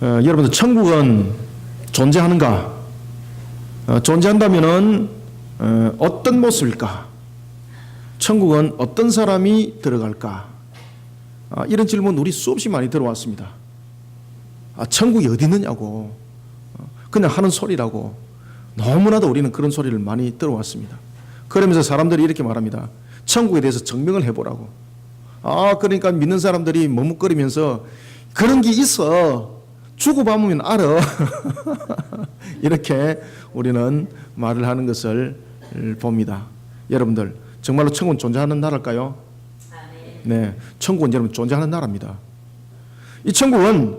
여러분들 천국은 존재하는가? 존재한다면은 어떤 모습일까? 천국은 어떤 사람이 들어갈까? 이런 질문 우리 수없이 많이 들어왔습니다. 천국이 어디 있느냐고 그냥 하는 소리라고 너무나도 우리는 그런 소리를 많이 들어왔습니다. 그러면서 사람들이 이렇게 말합니다. 천국에 대해서 증명을 해보라고. 그러니까 믿는 사람들이 머뭇거리면서 그런 게 있어. 주고 받으면 알아. 이렇게 우리는 말을 하는 것을 봅니다. 여러분들 정말로 천국은 존재하는 나라일까요? 네, 천국은 여러분 존재하는 나라입니다. 이 천국은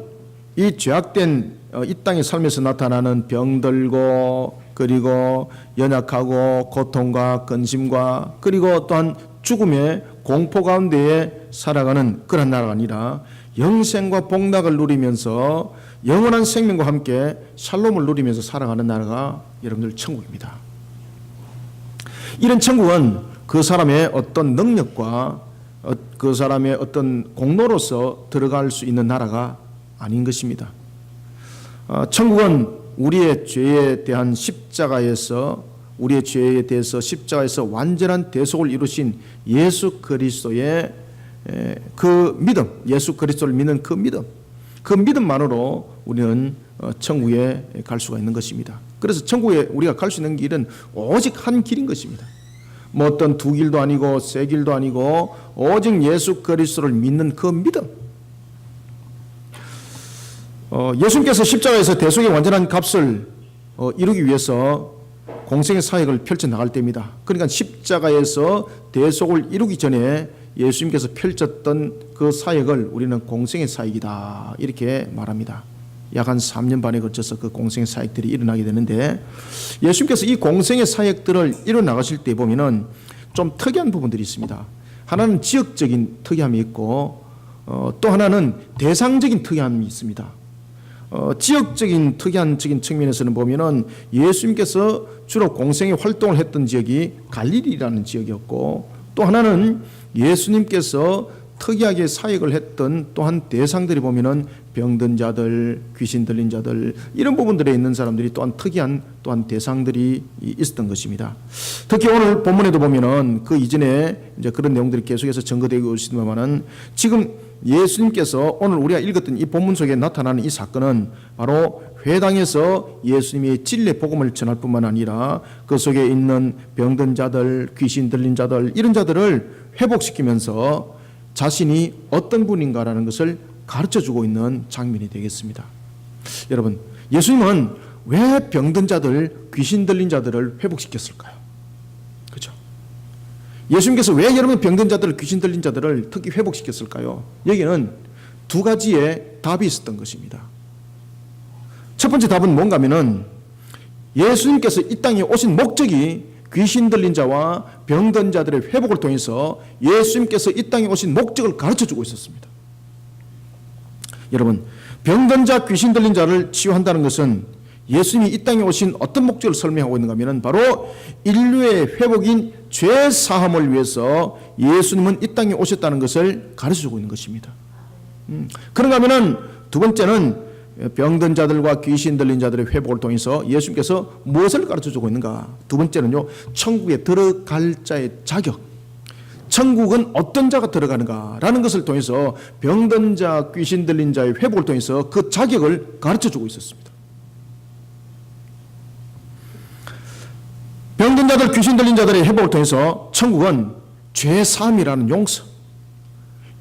이 죄악된 이 땅의 삶에서 나타나는 병들고 그리고 연약하고 고통과 근심과 그리고 또한 죽음의 공포 가운데에 살아가는 그런 나라가 아니라 영생과 복락을 누리면서 영원한 생명과 함께 샬롬을 누리면서 살아가는 나라가 여러분들 천국입니다. 이런 천국은 그 사람의 어떤 능력과 그 사람의 어떤 공로로서 들어갈 수 있는 나라가 아닌 것입니다. 천국은 우리의 죄에 대한 십자가에서 우리의 죄에 대해서 십자가에서 완전한 대속을 이루신 예수 그리스도의 그 믿음, 예수 그리스도를 믿는 그 믿음만으로 우리는 천국에 갈 수가 있는 것입니다. 그래서 천국에 우리가 갈 수 있는 길은 오직 한 길인 것입니다. 뭐 어떤 두 길도 아니고 세 길도 아니고 오직 예수 그리스도를 믿는 그 믿음. 예수님께서 십자가에서 대속의 완전한 값을 이루기 위해서 공생의 사역을 펼쳐나갈 때입니다. 그러니까 십자가에서 대속을 이루기 전에 예수님께서 펼쳤던 그 사역을 우리는 공생의 사역이다 이렇게 말합니다. 약 한 3년 반에 걸쳐서 그 공생의 사역들이 일어나게 되는데 예수님께서 이 공생의 사역들을 이뤄나가실 때 보면은 좀 특이한 부분들이 있습니다. 하나는 지역적인 특이함이 있고 또 하나는 대상적인 특이함이 있습니다. 지역적인 특이한적인 측면에서는 보면은 예수님께서 주로 공생의 활동을 했던 지역이 갈릴리라는 지역이었고 또 하나는 예수님께서 특이하게 사역을 했던 또한 대상들이 보면은 병든 자들, 귀신 들린 자들 이런 부분들에 있는 사람들이 또한 특이한 또한 대상들이 있었던 것입니다. 특히 오늘 본문에도 보면은 그 이전에 이제 그런 내용들이 계속해서 증거되고 있습니다만은 지금 예수님께서 오늘 우리가 읽었던 이 본문 속에 나타나는 이 사건은 바로 회당에서 예수님이 진리의 복음을 전할 뿐만 아니라 그 속에 있는 병든 자들, 귀신 들린 자들 이런 자들을 회복시키면서 자신이 어떤 분인가라는 것을 가르쳐주고 있는 장면이 되겠습니다. 여러분, 예수님은 왜 병든 자들, 귀신 들린 자들을 회복시켰을까요? 그렇죠? 예수님께서 왜 여러분 병든 자들, 귀신 들린 자들을 특히 회복시켰을까요? 여기는 두 가지의 답이 있었던 것입니다. 첫 번째 답은 뭔가 하면은 예수님께서 이 땅에 오신 목적이 귀신 들린 자와 병든 자들의 회복을 통해서 예수님께서 이 땅에 오신 목적을 가르쳐주고 있었습니다. 여러분, 병든 자, 귀신 들린 자를 치유한다는 것은 예수님이 이 땅에 오신 어떤 목적을 설명하고 있는가 하면 바로 인류의 회복인 죄 사함을 위해서 예수님은 이 땅에 오셨다는 것을 가르쳐주고 있는 것입니다. 그런가 하면은 두 번째는 병든 자들과 귀신 들린 자들의 회복을 통해서 예수님께서 무엇을 가르쳐주고 있는가? 두 번째는요, 천국에 들어갈 자의 자격, 천국은 어떤 자가 들어가는가라는 것을 통해서 병든 자, 귀신 들린 자의 회복을 통해서 그 자격을 가르쳐주고 있었습니다. 병든 자들, 귀신 들린 자들의 회복을 통해서 천국은 죄사함이라는 용서,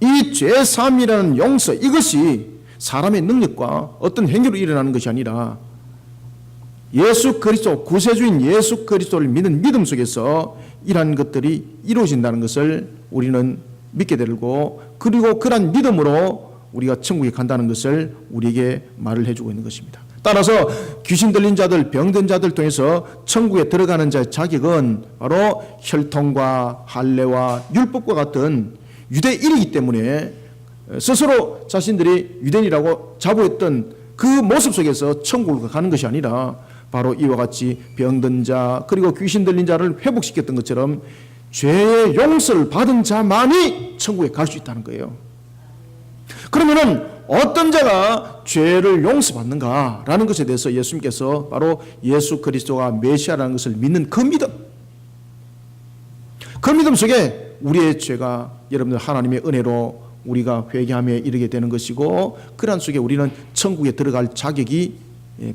이 죄사함이라는 용서, 이것이 사람의 능력과 어떤 행위로 일어나는 것이 아니라 예수 그리스도, 구세주인 예수 그리스도를 믿는 믿음 속에서 이러한 것들이 이루어진다는 것을 우리는 믿게 되고 그리고 그러한 믿음으로 우리가 천국에 간다는 것을 우리에게 말을 해주고 있는 것입니다. 따라서 귀신 들린 자들, 병든 자들 통해서 천국에 들어가는 자의 자격은 바로 혈통과 할례와 율법과 같은 유대인이기 때문에 스스로 자신들이 유대인이라고 자부했던 그 모습 속에서 천국을 가는 것이 아니라 바로 이와 같이 병든 자 그리고 귀신 들린 자를 회복시켰던 것처럼 죄의 용서를 받은 자만이 천국에 갈 수 있다는 거예요. 그러면은 어떤 자가 죄를 용서받는가라는 것에 대해서 예수님께서 바로 예수 그리스도가 메시아라는 것을 믿는 그 믿음 속에 우리의 죄가 여러분들 하나님의 은혜로 우리가 회개하며 이르게 되는 것이고, 그러한 속에 우리는 천국에 들어갈 자격이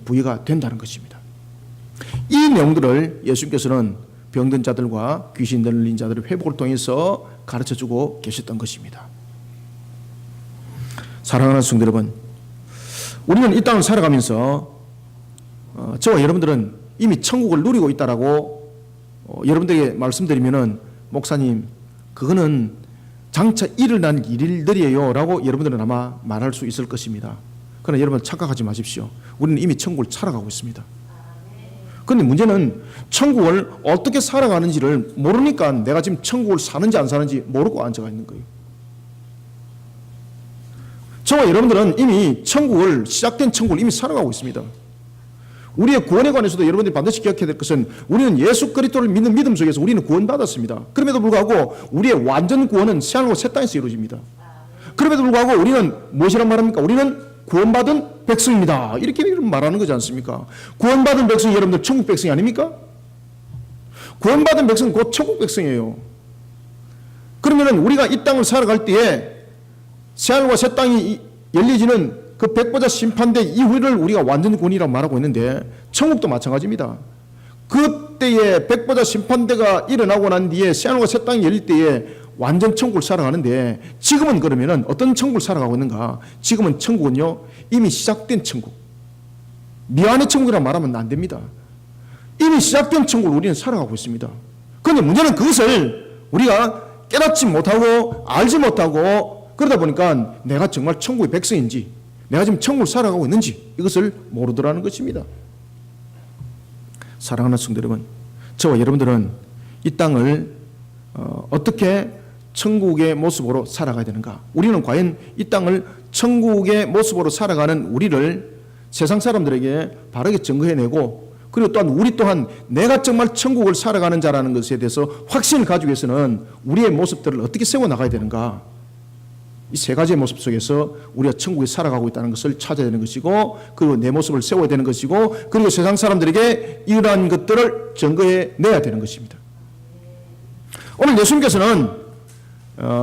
부여가 된다는 것입니다. 이 내용들을 예수님께서는 병든 자들과 귀신 들린 자들의 회복을 통해서 가르쳐주고 계셨던 것입니다. 사랑하는 성도 여러분, 우리는 이 땅을 살아가면서 저와 여러분들은 이미 천국을 누리고 있다라고 여러분들에게 말씀드리면은, 목사님 그거는 장차 일어난 일들이에요 라고 여러분들은 아마 말할 수 있을 것입니다. 그러나 여러분 착각하지 마십시오. 우리는 이미 천국을 살아가고 있습니다. 그런데 문제는 천국을 어떻게 살아가는지를 모르니까 내가 지금 천국을 사는지 안 사는지 모르고 앉아가 있는 거예요. 저와 여러분들은 이미 시작된 천국을 이미 살아가고 있습니다. 우리의 구원에 관해서도 여러분들이 반드시 기억해야 될 것은, 우리는 예수 그리스도를 믿는 믿음 속에서 우리는 구원받았습니다. 그럼에도 불구하고 우리의 완전 구원은 새하늘과 새 땅에서 이루어집니다. 그럼에도 불구하고 우리는 무엇이란 말합니까? 우리는 구원받은 백성입니다. 이렇게 말하는 거지 않습니까? 구원받은 백성이 여러분들 천국 백성이 아닙니까? 구원받은 백성은 곧 천국 백성이에요. 그러면 우리가 이 땅을 살아갈 때에 새하늘과 새 땅이 열리지는 그 백보자 심판대 이후를 우리가 완전 구원이라고 말하고 있는데, 천국도 마찬가지입니다. 그때에 백보자 심판대가 일어나고 난 뒤에 새하늘과 새 땅이 열릴 때에 완전 천국을 살아가는데, 지금은 그러면은 어떤 천국을 살아가고 있는가? 지금은 천국은요, 이미 시작된 천국, 미완의 천국이라고 말하면 안 됩니다. 이미 시작된 천국을 우리는 살아가고 있습니다. 그런데 문제는 그것을 우리가 깨닫지 못하고 알지 못하고, 그러다 보니까 내가 정말 천국의 백성인지, 내가 지금 천국을 살아가고 있는지 이것을 모르더라는 것입니다. 사랑하는 성도 여러분, 저와 여러분들은 이 땅을 어떻게 천국의 모습으로 살아가야 되는가? 우리는 과연 이 땅을 천국의 모습으로 살아가는 우리를 세상 사람들에게 바르게 증거해내고, 그리고 또한 우리 또한 내가 정말 천국을 살아가는 자라는 것에 대해서 확신을 가지기 위해서는 우리의 모습들을 어떻게 세워나가야 되는가? 이 세 가지의 모습 속에서 우리가 천국에 살아가고 있다는 것을 찾아야 되는 것이고, 그리고 내 모습을 세워야 되는 것이고, 그리고 세상 사람들에게 이러한 것들을 증거해 내야 되는 것입니다. 오늘 예수님께서는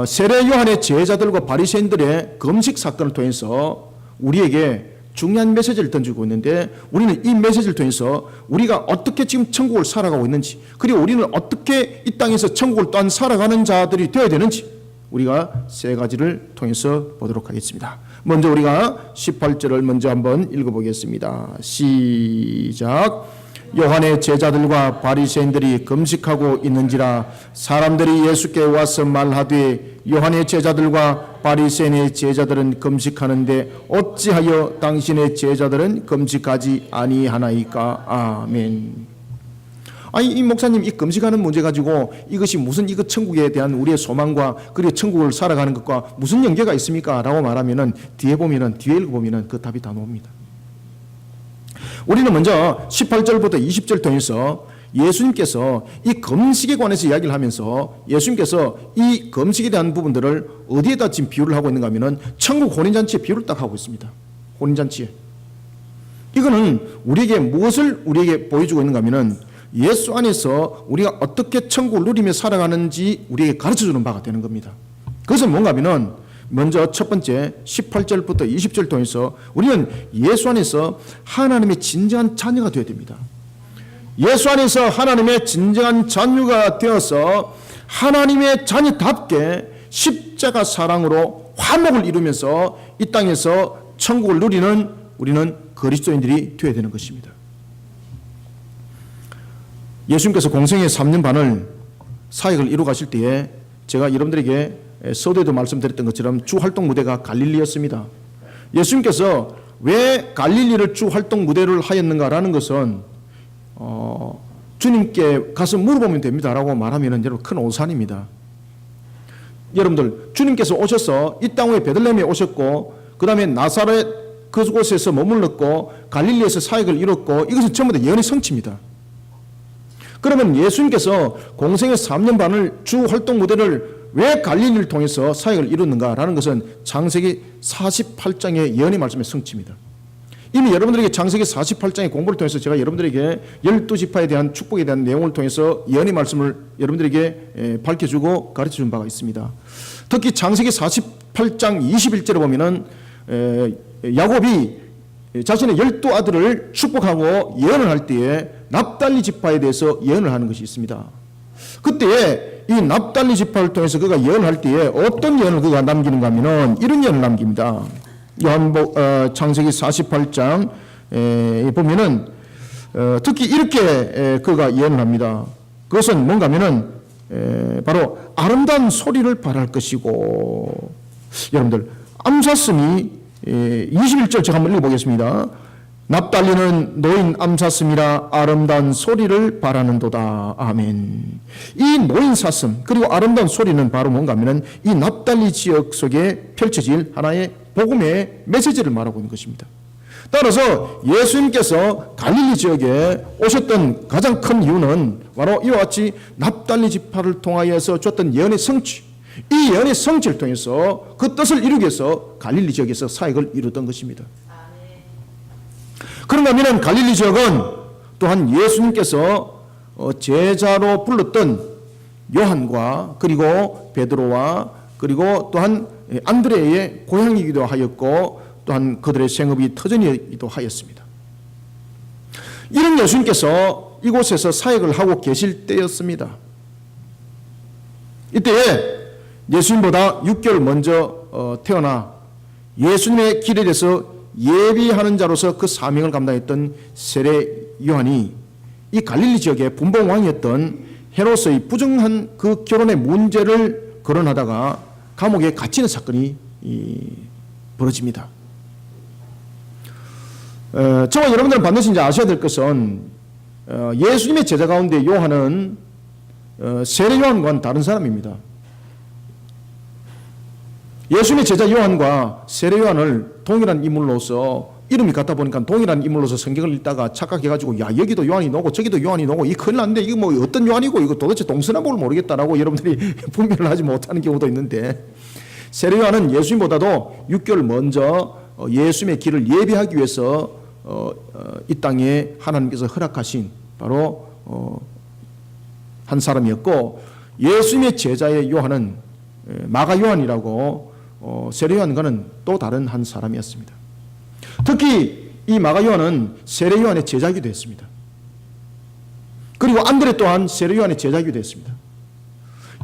세례 요한의 제자들과 바리새인들의 금식 사건을 통해서 우리에게 중요한 메시지를 던지고 있는데, 우리는 이 메시지를 통해서 우리가 어떻게 지금 천국을 살아가고 있는지, 그리고 우리는 어떻게 이 땅에서 천국을 또한 살아가는 자들이 되어야 되는지 우리가 세 가지를 통해서 보도록 하겠습니다. 먼저 우리가 18절을 먼저 한번 읽어보겠습니다. 시작. 요한의 제자들과 바리새인들이 금식하고 있는지라 사람들이 예수께 와서 말하되, 요한의 제자들과 바리새인의 제자들은 금식하는데 어찌하여 당신의 제자들은 금식하지 아니하나이까? 아멘. 아니, 이 목사님, 이 금식하는 문제 가지고 이것이 무슨 이거 천국에 대한 우리의 소망과 그리고 천국을 살아가는 것과 무슨 연계가 있습니까? 라고 말하면은 뒤에 읽어보면은 그 답이 다 나옵니다. 우리는 먼저 18절부터 20절 통해서 예수님께서 이 금식에 관해서 이야기를 하면서, 예수님께서 이 금식에 대한 부분들을 어디에다 지금 비유를 하고 있는가 하면은 천국 혼인잔치에 비유를 딱 하고 있습니다. 혼인잔치에. 이거는 우리에게 무엇을 우리에게 보여주고 있는가 하면은 예수 안에서 우리가 어떻게 천국을 누리며 살아가는지 우리에게 가르쳐주는 바가 되는 겁니다. 그것은 뭔가 하면은 먼저 첫 번째 18절부터 20절 통해서 우리는 예수 안에서 하나님의 진정한 자녀가 되어야 됩니다. 예수 안에서 하나님의 진정한 자녀가 되어서 하나님의 자녀답게 십자가 사랑으로 화목을 이루면서 이 땅에서 천국을 누리는 우리는 그리스도인들이 되어야 되는 것입니다. 예수님께서 공생의 3년 반을 사역을 이루 가실 때에 제가 여러분들에게 서두에도 말씀드렸던 것처럼 주 활동 무대가 갈릴리였습니다. 예수님께서 왜 갈릴리를 주 활동 무대를 하였는가라는 것은 주님께 가서 물어보면 됩니다라고 말하면 여러분 큰 오산입니다. 여러분들, 주님께서 오셔서 이 땅의 베들레헴에 오셨고, 그 다음에 나사렛 그곳에서 머물렀고, 갈릴리에서 사역을 이뤘고, 이것은 전부 다 예언의 성취입니다. 그러면 예수님께서 공생의 3년 반을 주 활동 무대를 왜 갈릴리를 통해서 사역을 이루는가라는 것은 창세기 48장의 예언의 말씀의 성취입니다. 이미 여러분들에게 창세기 48장의 공부를 통해서 제가 여러분들에게 12지파에 대한 축복에 대한 내용을 통해서 예언의 말씀을 여러분들에게 밝혀주고 가르쳐준 바가 있습니다. 특히 창세기 48장 21절에 보면은 야곱이 자신의 12아들을 축복하고 예언을 할 때에 납달리 지파에 대해서 예언을 하는 것이 있습니다. 그때에 이 납달리 지파를 통해서 그가 예언할 때에 어떤 예언을 그가 남기는가 하면은 이런 예언을 남깁니다. 창세기 48장 보면은 특히 이렇게 그가 예언을 합니다. 그것은 뭔가 하면은 바로 아름다운 소리를 발할 것이고, 여러분들 암사슴이 21절 제가 한번 읽어보겠습니다. 납달리는 노인 암사슴이라 아름다운 소리를 바라는도다. 아멘. 이 노인 사슴 그리고 아름다운 소리는 바로 뭔가 하면은 이 납달리 지역 속에 펼쳐질 하나의 복음의 메시지를 말하고 있는 것입니다. 따라서 예수님께서 갈릴리 지역에 오셨던 가장 큰 이유는 바로 이와 같이 납달리 지파를 통하여서 줬던 예언의 성취, 이 예언의 성취를 통해서 그 뜻을 이루기 위해서 갈릴리 지역에서 사역을 이루었던 것입니다. 그런가 하면 갈릴리 지역은 또한 예수님께서 제자로 불렀던 요한과 그리고 베드로와 그리고 또한 안드레의 고향이기도 하였고, 또한 그들의 생업이 터전이기도 하였습니다. 이런 예수님께서 이곳에서 사역을 하고 계실 때였습니다. 이때에 예수님보다 6개월 먼저 태어나 예수님의 길에 대해서 예비하는 자로서 그 사명을 감당했던 세례 요한이 이 갈릴리 지역의 분봉왕이었던 헤롯의 부정한 그 결혼의 문제를 거론하다가 감옥에 갇히는 사건이 벌어집니다. 저와 여러분들은 반드시 이제 아셔야 될 것은 예수님의 제자 가운데 요한은 세례 요한과는 다른 사람입니다. 예수님의 제자 요한과 세례 요한을 동일한 인물로서 이름이 같다 보니까 동일한 인물로서 성경을 읽다가 착각해가지고 야 여기도 요한이 나오고 저기도 요한이 나오고 이 큰일 났는데 이거 뭐 어떤 요한이고 이거 도대체 동서남북을 모르겠다라고 여러분들이 분별을 하지 못하는 경우도 있는데, 세례 요한은 예수님보다도 6개월 먼저 예수님의 길을 예비하기 위해서 이 땅에 하나님께서 허락하신 바로 한 사람이었고, 예수님의 제자의 요한은 마가 요한이라고 세례 요한과는 또 다른 한 사람이었습니다. 특히 이 마가 요한은 세례 요한의 제자이기도 했습니다. 그리고 안드레 또한 세례 요한의 제자이기도 했습니다.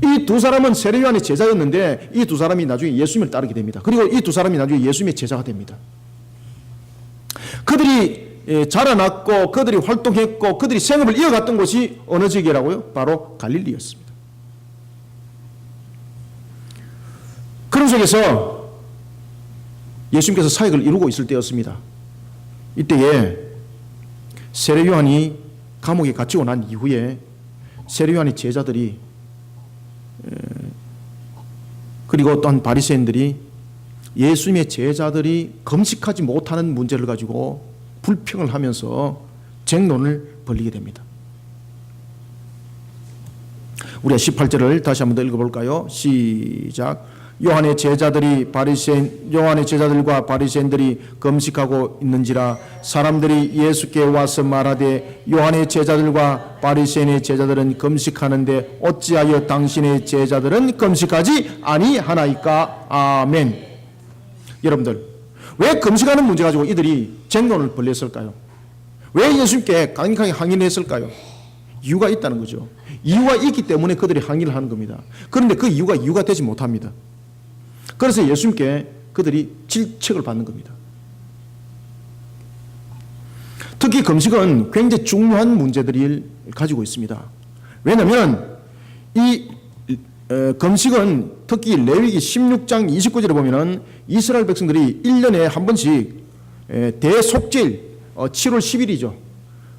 이 두 사람은 세례 요한의 제자였는데 이 두 사람이 나중에 예수님을 따르게 됩니다. 그리고 이 두 사람이 나중에 예수님의 제자가 됩니다. 그들이 자라났고 그들이 활동했고 그들이 생업을 이어갔던 곳이 어느 지역이라고요? 바로 갈릴리였습니다. 그런 속에서 예수님께서 사역을 이루고 있을 때였습니다. 이때에 세례 요한이 감옥에 갇히고 난 이후에 세례 요한의 제자들이 그리고 또한 바리새인들이 예수님의 제자들이 금식하지 못하는 문제를 가지고 불평을 하면서 쟁론을 벌이게 됩니다. 우리가 18절을 다시 한번 더 읽어볼까요? 시작. 요한의 제자들과 바리새인들이 금식하고 있는지라 사람들이 예수께 와서 말하되 요한의 제자들과 바리새인의 제자들은 금식하는데 어찌하여 당신의 제자들은 금식하지 아니하나이까? 아멘. 여러분들, 왜 금식하는 문제 가지고 이들이 쟁론을 벌였을까요? 왜 예수님께 강력하게 항의를 했을까요? 이유가 있다는 거죠. 이유가 있기 때문에 그들이 항의를 하는 겁니다. 그런데 그 이유가 되지 못합니다. 그래서 예수님께 그들이 질책을 받는 겁니다. 특히 금식은 굉장히 중요한 문제들을 가지고 있습니다. 왜냐하면 이 금식은 특히 레위기 16장 29절에 보면은 이스라엘 백성들이 1년에 한 번씩 대속죄일 7월 10일이죠.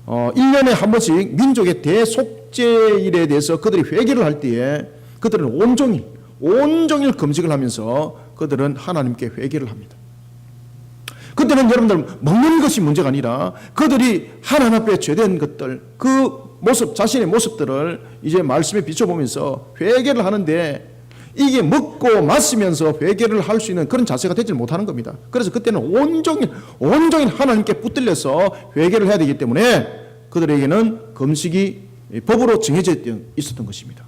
1년에 한 번씩 민족의 대속죄일에 대해서 그들이 회개를 할 때에 그들은 온종일 금식을 하면서 그들은 하나님께 회개를 합니다. 그때는 여러분들 먹는 것이 문제가 아니라 그들이 하나님 앞에 죄된 것들, 그 모습, 자신의 모습들을 이제 말씀에 비춰보면서 회개를 하는데 이게 먹고 마시면서 회개를 할 수 있는 그런 자세가 되지 못하는 겁니다. 그래서 그때는 온종일 하나님께 붙들려서 회개를 해야 되기 때문에 그들에게는 금식이 법으로 정해져 있었던 것입니다.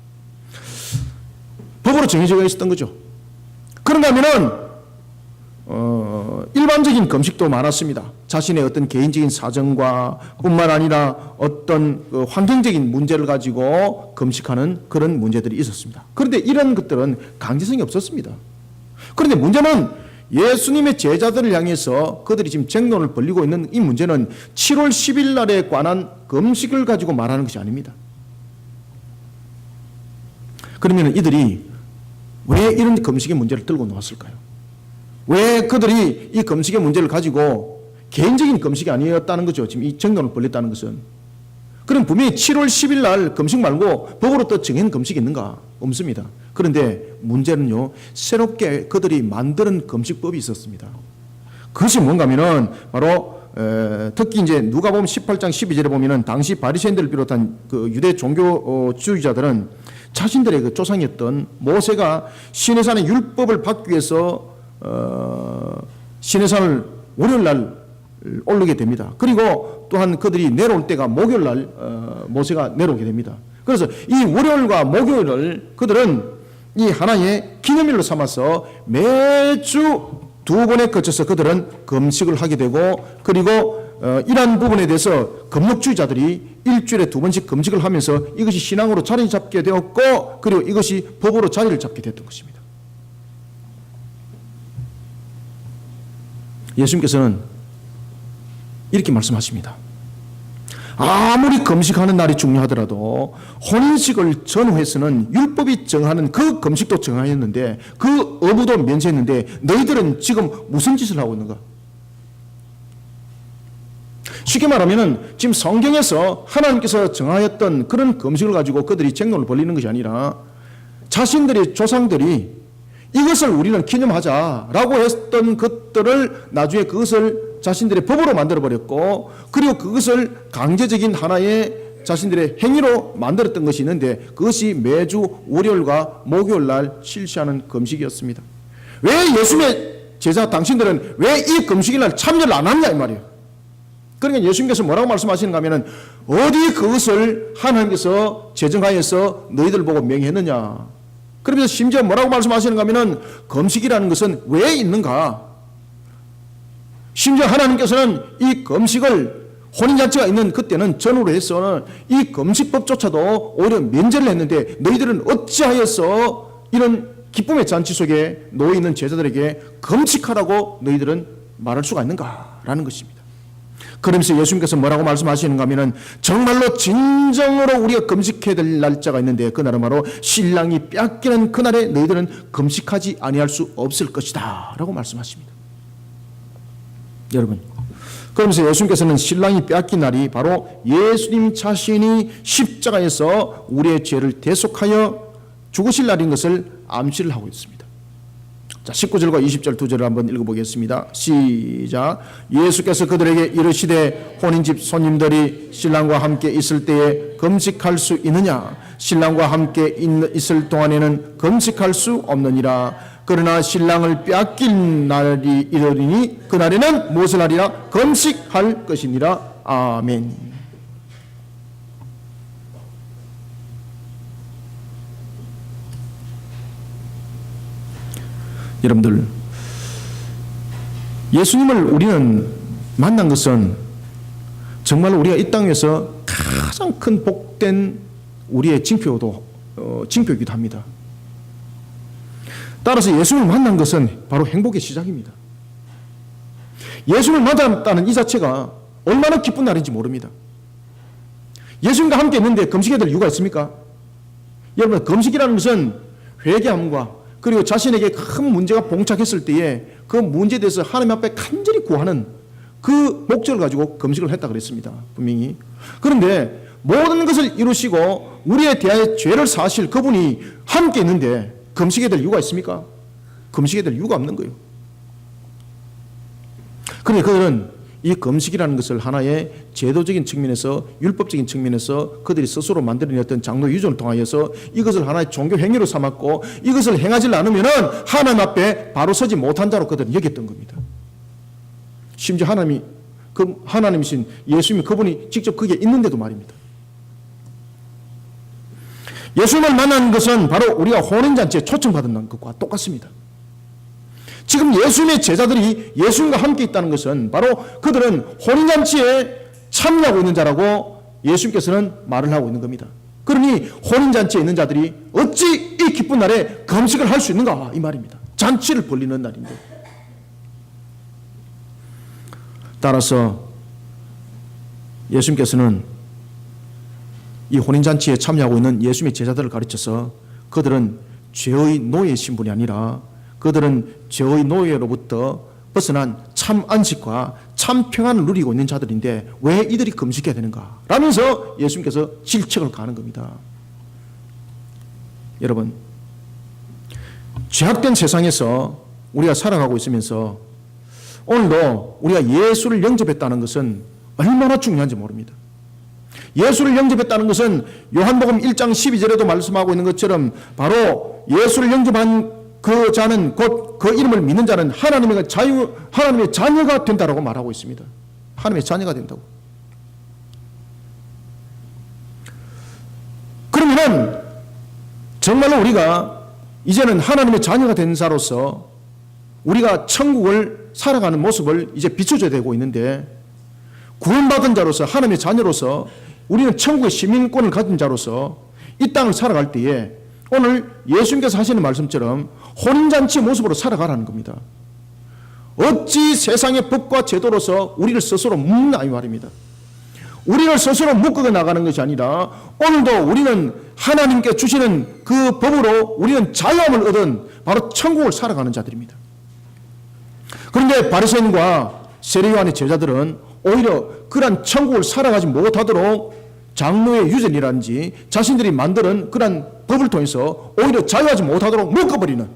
법으로 정해져 있었던 거죠. 그런가 하면은 일반적인 금식도 많았습니다. 자신의 어떤 개인적인 사정과 뿐만 아니라 어떤 환경적인 문제를 가지고 금식하는 그런 문제들이 있었습니다. 그런데 이런 것들은 강제성이 없었습니다. 그런데 문제는 예수님의 제자들을 향해서 그들이 지금 쟁론을 벌이고 있는 이 문제는 7월 10일 날에 관한 금식을 가지고 말하는 것이 아닙니다. 그러면 이들이 왜 이런 금식의 문제를 들고 나왔을까요? 왜 그들이 이 금식의 문제를 가지고 개인적인 금식이 아니었다는 거죠. 지금 이 쟁론을 벌였다는 것은. 그럼 분명히 7월 10일 날 금식 말고 법으로 또 정해진 금식이 있는가? 없습니다. 그런데 문제는요, 새롭게 그들이 만드는 금식법이 있었습니다. 그것이 뭔가 하면은 바로 특히 이제 누가복음 18장 12절에 보면은 당시 바리새인들을 비롯한 그 유대 종교주의자들은 자신들의 그 조상이었던 모세가 시내산의 율법을 받기 위해서 시내산을 월요일날 오르게 됩니다. 그리고 또한 그들이 내려올 때가 목요일날 모세가 내려오게 됩니다. 그래서 이 월요일과 목요일을 그들은 이 하나의 기념일로 삼아서 매주 2번에 거쳐서 그들은 금식을 하게 되고, 그리고 이러한 부분에 대해서 금욕주의자들이 일주일에 2번씩 금식을 하면서 이것이 신앙으로 자리 잡게 되었고, 그리고 이것이 법으로 자리를 잡게 됐던 것입니다. 예수님께서는 이렇게 말씀하십니다. 아무리 금식하는 날이 중요하더라도 혼인식을 전후해서는 율법이 정하는 그 금식도 정하였는데 그 의무도 면제했는데 너희들은 지금 무슨 짓을 하고 있는가? 쉽게 말하면 지금 성경에서 하나님께서 정하였던 그런 금식을 가지고 그들이 쟁론을 벌이는 것이 아니라 자신들의 조상들이 이것을 우리는 기념하자라고 했던 것들을 나중에 그것을 자신들의 법으로 만들어버렸고, 그리고 그것을 강제적인 하나의 자신들의 행위로 만들었던 것이 있는데 그것이 매주 월요일과 목요일 날 실시하는 금식이었습니다. 왜 예수님의 제자 당신들은 왜 이 금식일 날 참여를 안 하느냐 이 말이에요. 그러니까 예수님께서 뭐라고 말씀하시는가 하면 어디 그것을 하나님께서 제정하여서 너희들 보고 명했느냐. 그러면서 심지어 뭐라고 말씀하시는가 하면 금식이라는 것은 왜 있는가. 심지어 하나님께서는 이 금식을 혼인잔치가 있는 그때는 전후로 해서 이 금식법조차도 오히려 면제를 했는데 너희들은 어찌하여서 이런 기쁨의 잔치 속에 놓여 있는 제자들에게 금식하라고 너희들은 말할 수가 있는가라는 것입니다. 그러면서 예수님께서 뭐라고 말씀하시는가 하면 정말로 진정으로 우리가 금식해야 될 날짜가 있는데 그날은 바로 신랑이 빼앗기는 그날에 너희들은 금식하지 아니할 수 없을 것이다 라고 말씀하십니다. 여러분, 그러면서 예수님께서는 신랑이 빼앗긴 날이 바로 예수님 자신이 십자가에서 우리의 죄를 대속하여 죽으실 날인 것을 암시를 하고 있습니다. 자, 19절과 20절 두 절을 한번 읽어보겠습니다. 시작. 예수께서 그들에게 이르시되 혼인집 손님들이 신랑과 함께 있을 때에 금식할 수 있느냐? 신랑과 함께 있을 동안에는 금식할 수 없느니라. 그러나 신랑을 빼앗길 날이 이르리니 그날에는 무엇을 하리라? 금식할 것이니라. 아멘. 여러분들, 예수님을 우리는 만난 것은 정말로 우리가 이 땅에서 가장 큰 복된 우리의 징표이기도 합니다. 따라서 예수님을 만난 것은 바로 행복의 시작입니다. 예수님을 만났다는 이 자체가 얼마나 기쁜 날인지 모릅니다. 예수님과 함께 있는데 금식해야 될 이유가 있습니까? 여러분, 금식이라는 것은 회개함과 그리고 자신에게 큰 문제가 봉착했을 때에 그 문제에 대해서 하나님 앞에 간절히 구하는 그 목적을 가지고 금식을 했다 그랬습니다. 분명히. 그런데 모든 것을 이루시고 우리에 대하여 죄를 사실 그분이 함께 있는데 금식해야 될 이유가 있습니까? 금식해야 될 이유가 없는 거예요. 그런데 그들은 이 금식이라는 것을 하나의 제도적인 측면에서, 율법적인 측면에서 그들이 스스로 만들어낸 어떤 장로 유전을 통하여서 이것을 하나의 종교 행위로 삼았고, 이것을 행하지 않으면 하나님 앞에 바로 서지 못한 자로 그들은 여겼던 겁니다. 심지어 하나님이신 예수님이 그분이 직접 거기에 있는데도 말입니다. 예수님을 만난 것은 바로 우리가 혼인잔치에 초청받은 것과 똑같습니다. 지금 예수님의 제자들이 예수님과 함께 있다는 것은 바로 그들은 혼인잔치에 참여하고 있는 자라고 예수님께서는 말을 하고 있는 겁니다. 그러니 혼인잔치에 있는 자들이 어찌 이 기쁜 날에 금식을 할 수 있는가, 이 말입니다. 잔치를 벌리는 날인데. 따라서 예수님께서는 이 혼인잔치에 참여하고 있는 예수님의 제자들을 가르쳐서 그들은 죄의 노예 신분이 아니라 그들은 죄의 노예로부터 벗어난 참 안식과 참 평안을 누리고 있는 자들인데 왜 이들이 금식해야 되는가 라면서 예수님께서 질책을 가하는 겁니다. 여러분, 죄악된 세상에서 우리가 살아가고 있으면서 오늘도 우리가 예수를 영접했다는 것은 얼마나 중요한지 모릅니다. 예수를 영접했다는 것은 요한복음 1장 12절에도 말씀하고 있는 것처럼 바로 예수를 영접한 그 자는 곧 그 이름을 믿는 자는 하나님의 자녀가 된다라고 말하고 있습니다. 하나님의 자녀가 된다고. 그러면은 정말로 우리가 이제는 하나님의 자녀가 된 자로서 우리가 천국을 살아가는 모습을 이제 비춰줘야 되고 있는데, 구원받은 자로서, 하나님의 자녀로서 우리는 천국의 시민권을 가진 자로서 이 땅을 살아갈 때에 오늘 예수님께서 하시는 말씀처럼 혼인잔치 모습으로 살아가라는 겁니다. 어찌 세상의 법과 제도로서 우리를 스스로 묶나, 이 말입니다. 우리를 스스로 묶어 나가는 것이 아니라 오늘도 우리는 하나님께 주시는 그 법으로 우리는 자유함을 얻은 바로 천국을 살아가는 자들입니다. 그런데 바리새인과 세례요한의 제자들은 오히려 그러한 천국을 살아가지 못하도록 장로의 유전이라든지 자신들이 만드는 그러한 법을 통해서 오히려 자유하지 못하도록 묶어버리는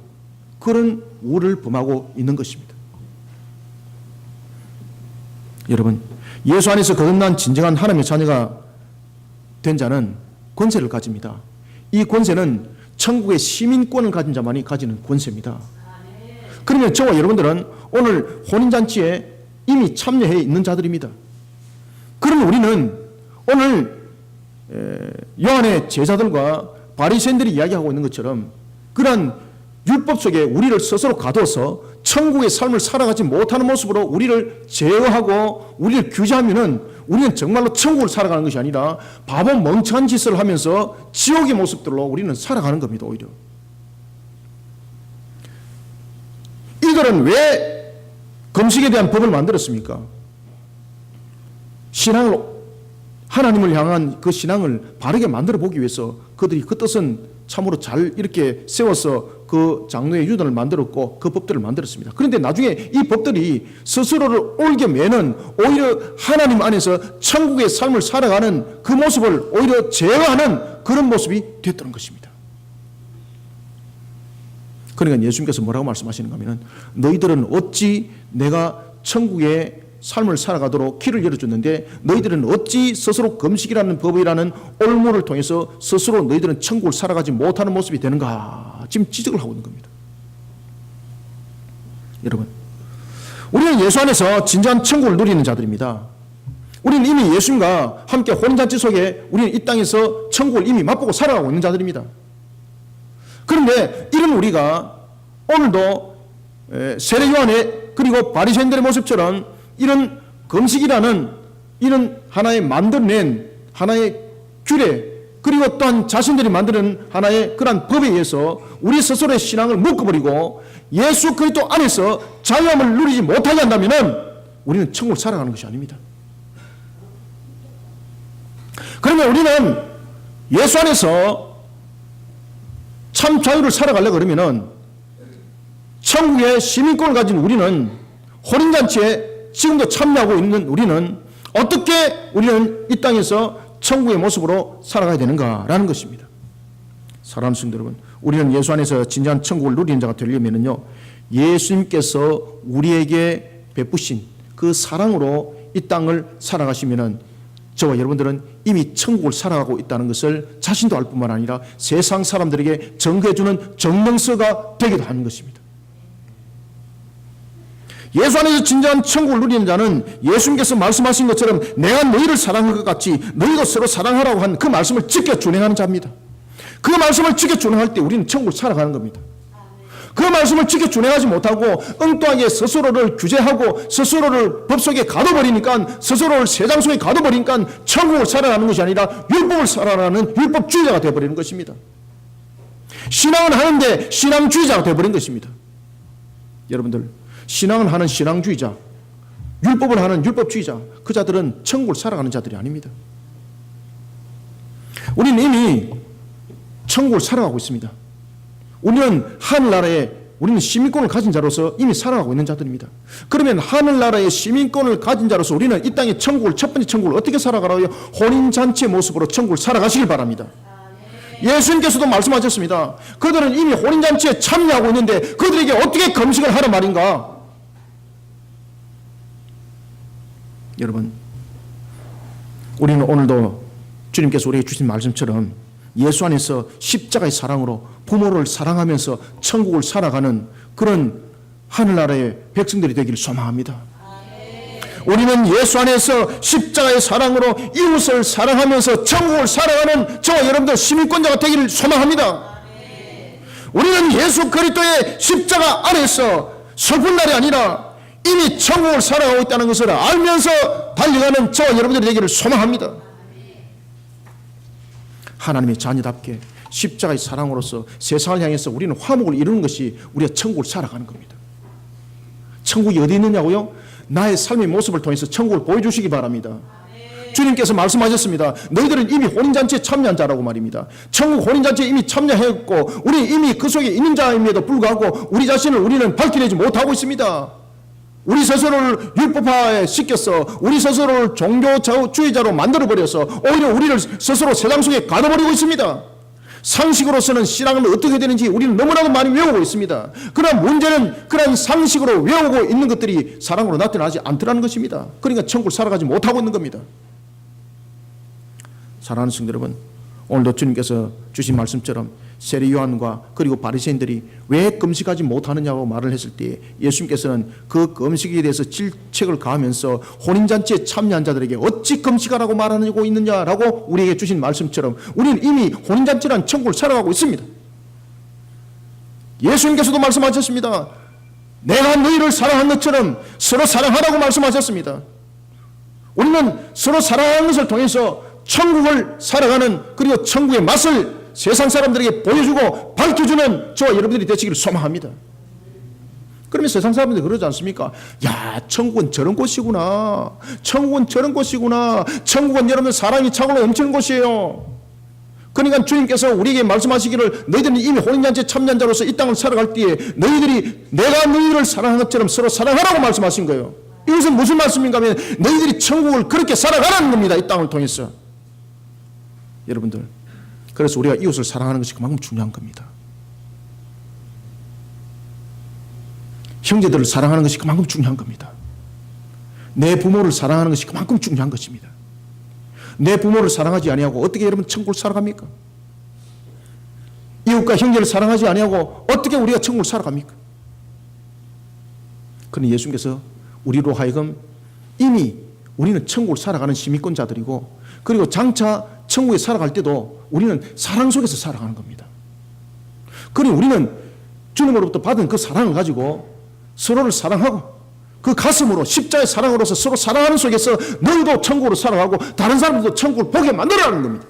그런 우를 범하고 있는 것입니다. 여러분, 예수 안에서 거듭난 진정한 하나님의 자녀가 된 자는 권세를 가집니다. 이 권세는 천국의 시민권을 가진 자만이 가지는 권세입니다. 그러면 저와 여러분들은 오늘 혼인잔치에 이미 참여해 있는 자들입니다. 그러면 우리는 오늘 요한의 제자들과 바리새인들이 이야기하고 있는 것처럼 그러한 율법 속에 우리를 스스로 가둬서 천국의 삶을 살아가지 못하는 모습으로 우리를 제어하고 우리를 규제하면은 우리는 정말로 천국을 살아가는 것이 아니라 바보 멍청한 짓을 하면서 지옥의 모습들로 우리는 살아가는 겁니다. 오히려 이들은 왜 금식에 대한 법을 만들었습니까? 하나님을 향한 그 신앙을 바르게 만들어 보기 위해서 그들이 그 뜻은 참으로 잘 이렇게 세워서 그 장로의 유전을 만들었고 그 법들을 만들었습니다. 그런데 나중에 이 법들이 스스로를 옳게 매는, 오히려 하나님 안에서 천국의 삶을 살아가는 그 모습을 오히려 제어하는 그런 모습이 됐던 것입니다. 그러니까 예수님께서 뭐라고 말씀하시는가 하면, 너희들은 어찌 내가 천국의 삶을 살아가도록 길을 열어줬는데 너희들은 어찌 스스로 금식이라는 법이라는 올무를 통해서 스스로 너희들은 천국을 살아가지 못하는 모습이 되는가, 지금 지적을 하고 있는 겁니다. 여러분, 우리는 예수 안에서 진정한 천국을 누리는 자들입니다. 우리는 이미 예수님과 함께 혼인잔치 속에 우리는 이 땅에서 천국을 이미 맛보고 살아가고 있는 자들입니다. 그런데 이런 우리가 오늘도 세례 요한의 그리고 바리새인들의 모습처럼 이런 금식이라는 이런 하나의 만들어낸 하나의 규례, 그리고 또한 자신들이 만드는 하나의 그러한 법에 의해서 우리 스스로의 신앙을 묶어버리고 예수 그리스도 안에서 자유함을 누리지 못하게 한다면 우리는 천국을 살아가는 것이 아닙니다. 그러면 우리는 예수 안에서 참 자유를 살아가려고 그러면 천국의 시민권을 가진 우리는 혼인잔치에 지금도 참여하고 있는 우리는 어떻게 우리는 이 땅에서 천국의 모습으로 살아가야 되는가라는 것입니다. 사랑하는 성도 여러분, 우리는 예수 안에서 진정한 천국을 누리는 자가 되려면요, 예수님께서 우리에게 베푸신 그 사랑으로 이 땅을 살아가시면은 저와 여러분들은 이미 천국을 살아가고 있다는 것을 자신도 알 뿐만 아니라 세상 사람들에게 증거해주는 증명서가 되기도 하는 것입니다. 예수 안에서 진정한 천국을 누리는 자는 예수님께서 말씀하신 것처럼 내가 너희를 사랑한 것 같이 너희도 서로 사랑하라고 한 그 말씀을 지켜 준행하는 자입니다. 그 말씀을 지켜 준행할 때 우리는 천국을 살아가는 겁니다. 그 말씀을 지켜 준행하지 못하고 엉뚱하게 스스로를 규제하고 스스로를 법 속에 가둬버리니까 스스로를 세상 속에 가둬버리니까 천국을 살아가는 것이 아니라 율법을 살아가는 율법주의자가 되어버리는 것입니다. 신앙은 하는데 신앙주의자가 되어버린 것입니다. 여러분들, 신앙은 하는 신앙주의자, 율법을 하는 율법주의자, 그 자들은 천국을 살아가는 자들이 아닙니다. 우리는 이미 천국을 살아가고 있습니다. 우리는 하늘나라에 우리는 시민권을 가진 자로서 이미 살아가고 있는 자들입니다. 그러면 하늘나라의 시민권을 가진 자로서 우리는 이 땅의 천국을, 첫 번째 천국을 어떻게 살아가라고요? 혼인잔치의 모습으로 천국을 살아가시길 바랍니다. 예수님께서도 말씀하셨습니다. 그들은 이미 혼인잔치에 참여하고 있는데 그들에게 어떻게 금식을 하란 말인가? 여러분, 우리는 오늘도 주님께서 우리에게 주신 말씀처럼 예수 안에서 십자가의 사랑으로 부모를 사랑하면서 천국을 살아가는 그런 하늘나라의 백성들이 되기를 소망합니다. 우리는 예수 안에서 십자가의 사랑으로 이웃을 사랑하면서 천국을 살아가는 저와 여러분들 시민권자가 되기를 소망합니다. 우리는 예수 그리스도의 십자가 안에서 슬픈 날이 아니라 이미 천국을 살아가고 있다는 것을 알면서 달려가는 저와 여러분들이 되기를 소망합니다. 하나님의 자녀답게 십자가의 사랑으로서 세상을 향해서 우리는 화목을 이루는 것이 우리가 천국을 살아가는 겁니다. 천국이 어디 있느냐고요? 나의 삶의 모습을 통해서 천국을 보여주시기 바랍니다. 주님께서 말씀하셨습니다. 너희들은 이미 혼인잔치에 참여한 자라고 말입니다. 천국 혼인잔치에 이미 참여했고 우리 이미 그 속에 있는 자임에도 불구하고 우리 자신을 우리는 밝혀내지 못하고 있습니다. 우리 스스로를 율법화에 시켜서 우리 스스로를 종교주의자로 만들어버려서 오히려 우리를 스스로 세상 속에 가둬버리고 있습니다. 상식으로서는 신앙은 어떻게 되는지 우리는 너무나도 많이 외우고 있습니다. 그러나 문제는 그런 상식으로 외우고 있는 것들이 사랑으로 나타나지 않더라는 것입니다. 그러니까 천국을 살아가지 못하고 있는 겁니다. 사랑하는 성도 여러분, 오늘도 주님께서 주신 말씀처럼 세리 요한과 그리고 바리새인들이 왜 금식하지 못하느냐고 말을 했을 때 예수님께서는 그 금식에 대해서 질책을 가하면서 혼인잔치에 참여한 자들에게 어찌 금식하라고 말하고 있느냐라고 우리에게 주신 말씀처럼 우리는 이미 혼인잔치란 천국을 살아가고 있습니다. 예수님께서도 말씀하셨습니다. 내가 너희를 사랑한 것처럼 서로 사랑하라고 말씀하셨습니다. 우리는 서로 사랑하는 것을 통해서 천국을 살아가는 그리고 천국의 맛을 세상 사람들에게 보여주고 밝혀주는 저와 여러분들이 되시기를 소망합니다. 그러면 세상 사람들이 그러지 않습니까? 야, 천국은 저런 곳이구나. 천국은 저런 곳이구나. 천국은 여러분 사랑이 차고 넘치는 곳이에요. 그러니까 주님께서 우리에게 말씀하시기를 너희들은 이미 혼인잔치에 참여한 자로서 이 땅을 살아갈 때에 너희들이 내가 너희를 사랑한 것처럼 서로 사랑하라고 말씀하신 거예요. 이것은 무슨 말씀인가 하면 너희들이 천국을 그렇게 살아가라는 겁니다. 이 땅을 통해서. 여러분들, 그래서 우리가 이웃을 사랑하는 것이 그만큼 중요한 겁니다. 형제들을 사랑하는 것이 그만큼 중요한 겁니다. 내 부모를 사랑하는 것이 그만큼 중요한 것입니다. 내 부모를 사랑하지 아니하고 어떻게 여러분 천국을 살아갑니까? 이웃과 형제를 사랑하지 아니하고 어떻게 우리가 천국을 살아갑니까? 그러나 예수님께서 우리로 하여금 이미 우리는 천국을 살아가는 시민권자들이고 그리고 장차 천국에 살아갈 때도 우리는 사랑 속에서 살아가는 겁니다. 그러니 우리는 주님으로부터 받은 그 사랑을 가지고 서로를 사랑하고 그 가슴으로 십자의 사랑으로서 서로 사랑하는 속에서 너희도 천국으로 살아가고 다른 사람들도 천국을 보게 만들어라는 겁니다.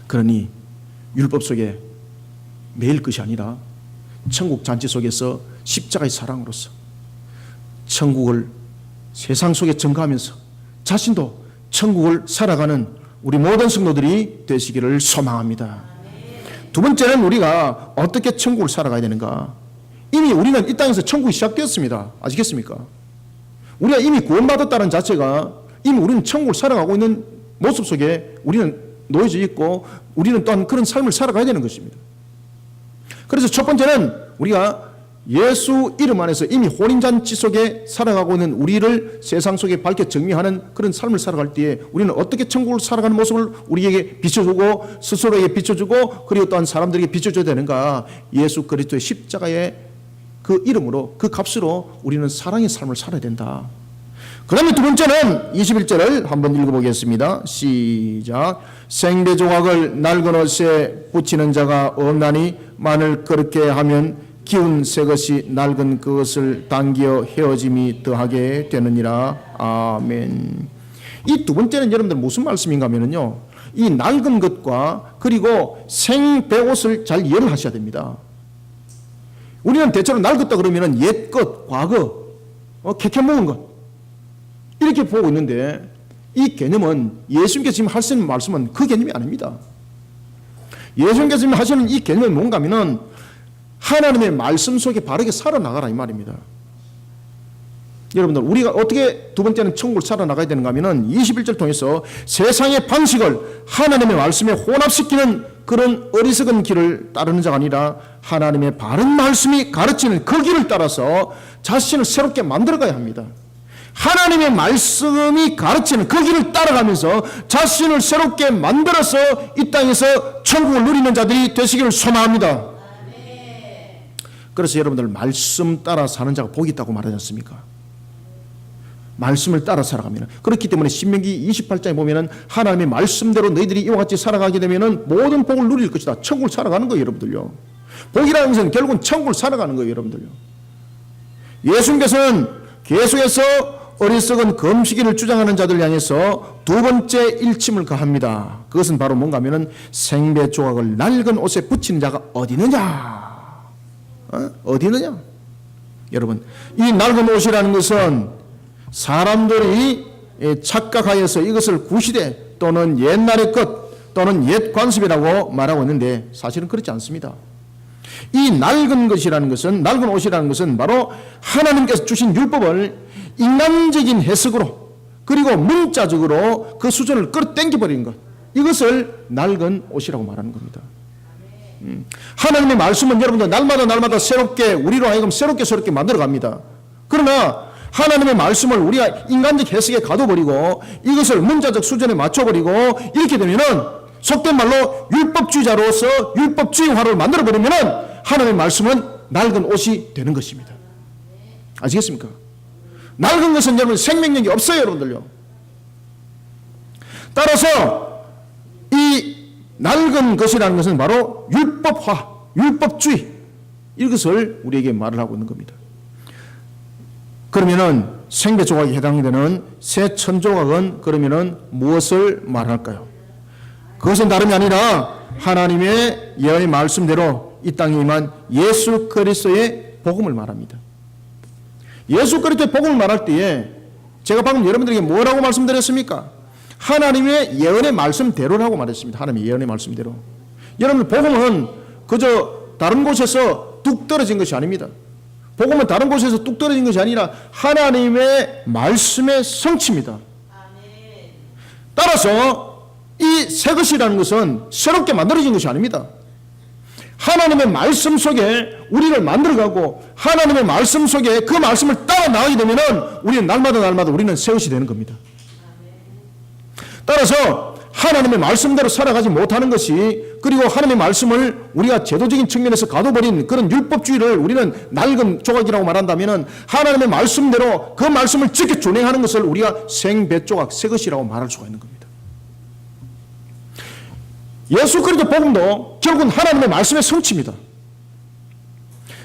그러니 율법 속에 매일 것이 아니라 천국 잔치 속에서 십자가의 사랑으로서 천국을 세상 속에 증거하면서 자신도 천국을 살아가는 우리 모든 성도들이 되시기를 소망합니다. 두 번째는 우리가 어떻게 천국을 살아가야 되는가? 이미 우리는 이 땅에서 천국이 시작되었습니다. 아시겠습니까? 우리가 이미 구원받았다는 자체가 이미 우리는 천국을 살아가고 있는 모습 속에 우리는 놓여져 있고 우리는 또한 그런 삶을 살아가야 되는 것입니다. 그래서 첫 번째는 우리가 예수 이름 안에서 이미 혼인잔치 속에 살아가고 있는 우리를 세상 속에 밝게 정리하는 그런 삶을 살아갈 때에 우리는 어떻게 천국을 살아가는 모습을 우리에게 비춰주고 스스로에게 비춰주고 그리고 또한 사람들에게 비춰줘야 되는가? 예수 그리스도의 십자가의 그 이름으로 그 값으로 우리는 사랑의 삶을 살아야 된다. 그 다음에 두 번째는 21절을 한번 읽어보겠습니다. 시작. 생배 조각을 낡은 옷에 붙이는 자가 없나니 만일 그렇게 하면 기운 새 것이 낡은 그것을 당겨 헤어짐이 더하게 되느니라. 아멘. 이 두 번째는 여러분들 무슨 말씀인가 하면요, 이 낡은 것과 그리고 생배옷을 잘 이해를 하셔야 됩니다. 우리는 대체로 낡았다 그러면 옛 것, 과거, 캐캐 먹은 것 이렇게 보고 있는데 이 개념은 예수님께서 지금 하시는 말씀은 그 개념이 아닙니다. 예수님께서 지금 하시는 이 개념은 뭔가 하면은 하나님의 말씀 속에 바르게 살아나가라 이 말입니다. 여러분들 우리가 어떻게 두 번째는 천국을 살아나가야 되는가 하면은 21절 통해서 세상의 방식을 하나님의 말씀에 혼합시키는 그런 어리석은 길을 따르는 자가 아니라 하나님의 바른 말씀이 가르치는 그 길을 따라서 자신을 새롭게 만들어가야 합니다. 하나님의 말씀이 가르치는 그 길을 따라가면서 자신을 새롭게 만들어서 이 땅에서 천국을 누리는 자들이 되시기를 소망합니다. 그래서 여러분들 말씀 따라 사는 자가 복이 있다고 말하지 않습니까? 말씀을 따라 살아가면 그렇기 때문에 신명기 28장에 보면은 하나님의 말씀대로 너희들이 이와 같이 살아가게 되면은 모든 복을 누릴 것이다. 천국을 살아가는 거예요, 여러분들요. 복이라는 것은 결국은 천국을 살아가는 거예요, 여러분들요. 예수님께서는 계속해서 어리석은 금식일을 주장하는 자들 향해서 두 번째 일침을 가합니다. 그것은 바로 뭔가 하면은 생배 조각을 낡은 옷에 붙이는 자가 어디 있느냐? 어디 있느냐? 여러분, 이 낡은 옷이라는 것은 사람들이 착각하여서 이것을 구시대 또는 옛날의 것 또는 옛 관습이라고 말하고 있는데 사실은 그렇지 않습니다. 이 낡은 것이라는 것은, 낡은 옷이라는 것은 바로 하나님께서 주신 율법을 인간적인 해석으로 그리고 문자적으로 그 수준을 끌어당겨버린 것, 이것을 낡은 옷이라고 말하는 겁니다. 하나님의 말씀은 여러분들 날마다 새롭게 우리로 하여금 새롭게 만들어갑니다. 그러나 하나님의 말씀을 우리가 인간적 해석에 가둬버리고 이것을 문자적 수준에 맞춰버리고 이렇게 되면은 속된 말로 율법주의자로서 율법주의화를 만들어버리면은 하나님의 말씀은 낡은 옷이 되는 것입니다. 아시겠습니까? 낡은 것은 여러분 생명력이 없어요, 여러분들요. 따라서 이 낡은 것이라는 것은 바로 율법화, 율법주의, 이것을 우리에게 말을 하고 있는 겁니다. 그러면은 생배 조각에 해당되는 새 천조각은 그러면은 무엇을 말할까요? 그것은 다름이 아니라 하나님의 예언의 말씀대로 이 땅에 임한 예수 그리스도의 복음을 말합니다. 예수 그리스도의 복음을 말할 때에 제가 방금 여러분들에게 뭐라고 말씀드렸습니까? 하나님의 예언의 말씀대로라고 말했습니다. 하나님의 예언의 말씀대로. 여러분, 복음은 그저 다른 곳에서 뚝 떨어진 것이 아닙니다. 복음은 다른 곳에서 뚝 떨어진 것이 아니라 하나님의 말씀의 성취입니다. 따라서 이 새 것이라는 것은 새롭게 만들어진 것이 아닙니다. 하나님의 말씀 속에 우리를 만들어가고 하나님의 말씀 속에 그 말씀을 따라 나가게 되면 우리는 날마다 우리는 새 것이 되는 겁니다. 따라서 하나님의 말씀대로 살아가지 못하는 것이, 그리고 하나님의 말씀을 우리가 제도적인 측면에서 가둬버린 그런 율법주의를 우리는 낡은 조각이라고 말한다면 하나님의 말씀대로 그 말씀을 지켜 준행하는 것을 우리가 생배조각, 새 것이라고 말할 수가 있는 겁니다. 예수 그리스도 복음도 결국은 하나님의 말씀의 성취입니다.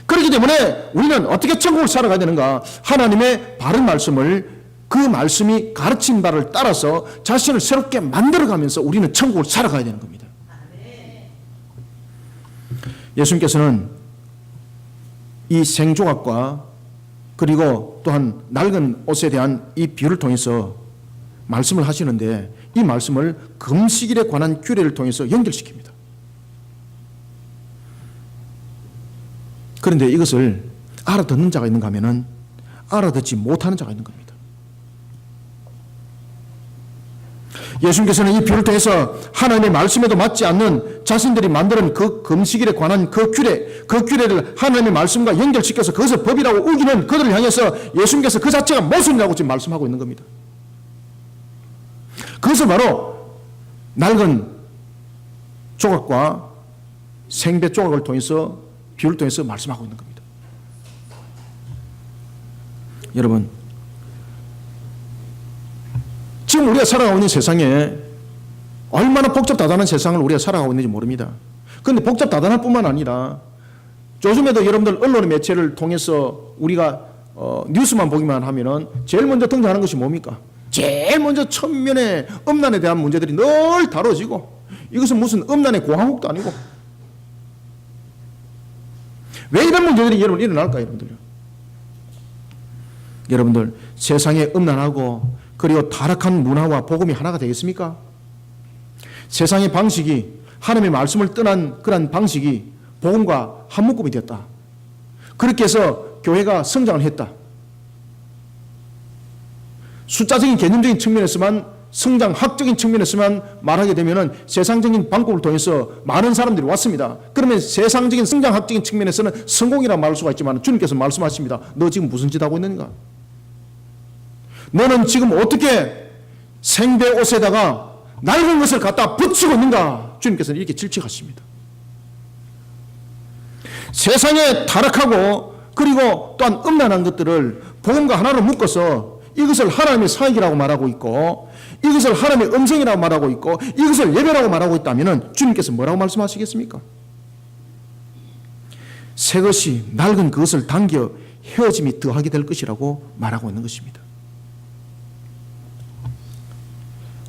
그렇기 때문에 우리는 어떻게 천국을 살아가야 되는가? 하나님의 바른 말씀을, 그 말씀이 가르친 바를 따라서 자신을 새롭게 만들어가면서 우리는 천국을 살아가야 되는 겁니다. 예수님께서는 이 생조각과 그리고 또한 낡은 옷에 대한 이 비유를 통해서 말씀을 하시는데 이 말씀을 금식일에 관한 규례를 통해서 연결시킵니다. 그런데 이것을 알아듣는 자가 있는가 하면은 알아듣지 못하는 자가 있는 겁니다. 예수님께서는 이 비유를 통해서 하나님의 말씀에도 맞지 않는 자신들이 만드는 그 금식일에 관한 그 규례를 하나님의 말씀과 연결시켜서 그것을 법이라고 우기는 그들을 향해서 예수님께서 그 자체가 모순이라고 지금 말씀하고 있는 겁니다. 그것을 바로 낡은 조각과 생배 조각을 통해서 비유를 통해서 말씀하고 있는 겁니다. 여러분, 지금 우리가 살아가고 있는 세상에 얼마나 복잡다단한 세상을 우리가 살아가고 있는지 모릅니다. 그런데 복잡다단할 뿐만 아니라 요즘에도 여러분들 언론의 매체를 통해서 우리가 뉴스만 보기만 하면은 제일 먼저 등장하는 것이 뭡니까? 제일 먼저 천면에 음란에 대한 문제들이 늘 다뤄지고, 이것은 무슨 음란의 공화국도 아니고, 왜 이런 문제들이 여러분 일어날까요, 여러분들요? 여러분들, 세상에 음란하고 그리고 타락한 문화와 복음이 하나가 되겠습니까? 세상의 방식이 하나님의 말씀을 떠난 그런 방식이 복음과 한 묶음이 되었다. 그렇게 해서 교회가 성장을 했다. 숫자적인 개념적인 측면에서만, 성장학적인 측면에서만 말하게 되면은 세상적인 방법을 통해서 많은 사람들이 왔습니다. 그러면 세상적인 성장학적인 측면에서는 성공이라 말할 수가 있지만 주님께서 말씀하십니다. 너 지금 무슨 짓 하고 있는가? 너는 지금 어떻게 생배 옷에다가 낡은 것을 갖다 붙이고 있는가? 주님께서는 이렇게 질책하십니다. 세상에 타락하고 그리고 또한 음란한 것들을 복음과 하나로 묶어서 이것을 하나님의 사역이라고 말하고 있고, 이것을 하나님의 음성이라고 말하고 있고, 이것을 예배라고 말하고 있다면 주님께서 뭐라고 말씀하시겠습니까? 새것이 낡은 그것을 당겨 헤어짐이 더하게 될 것이라고 말하고 있는 것입니다.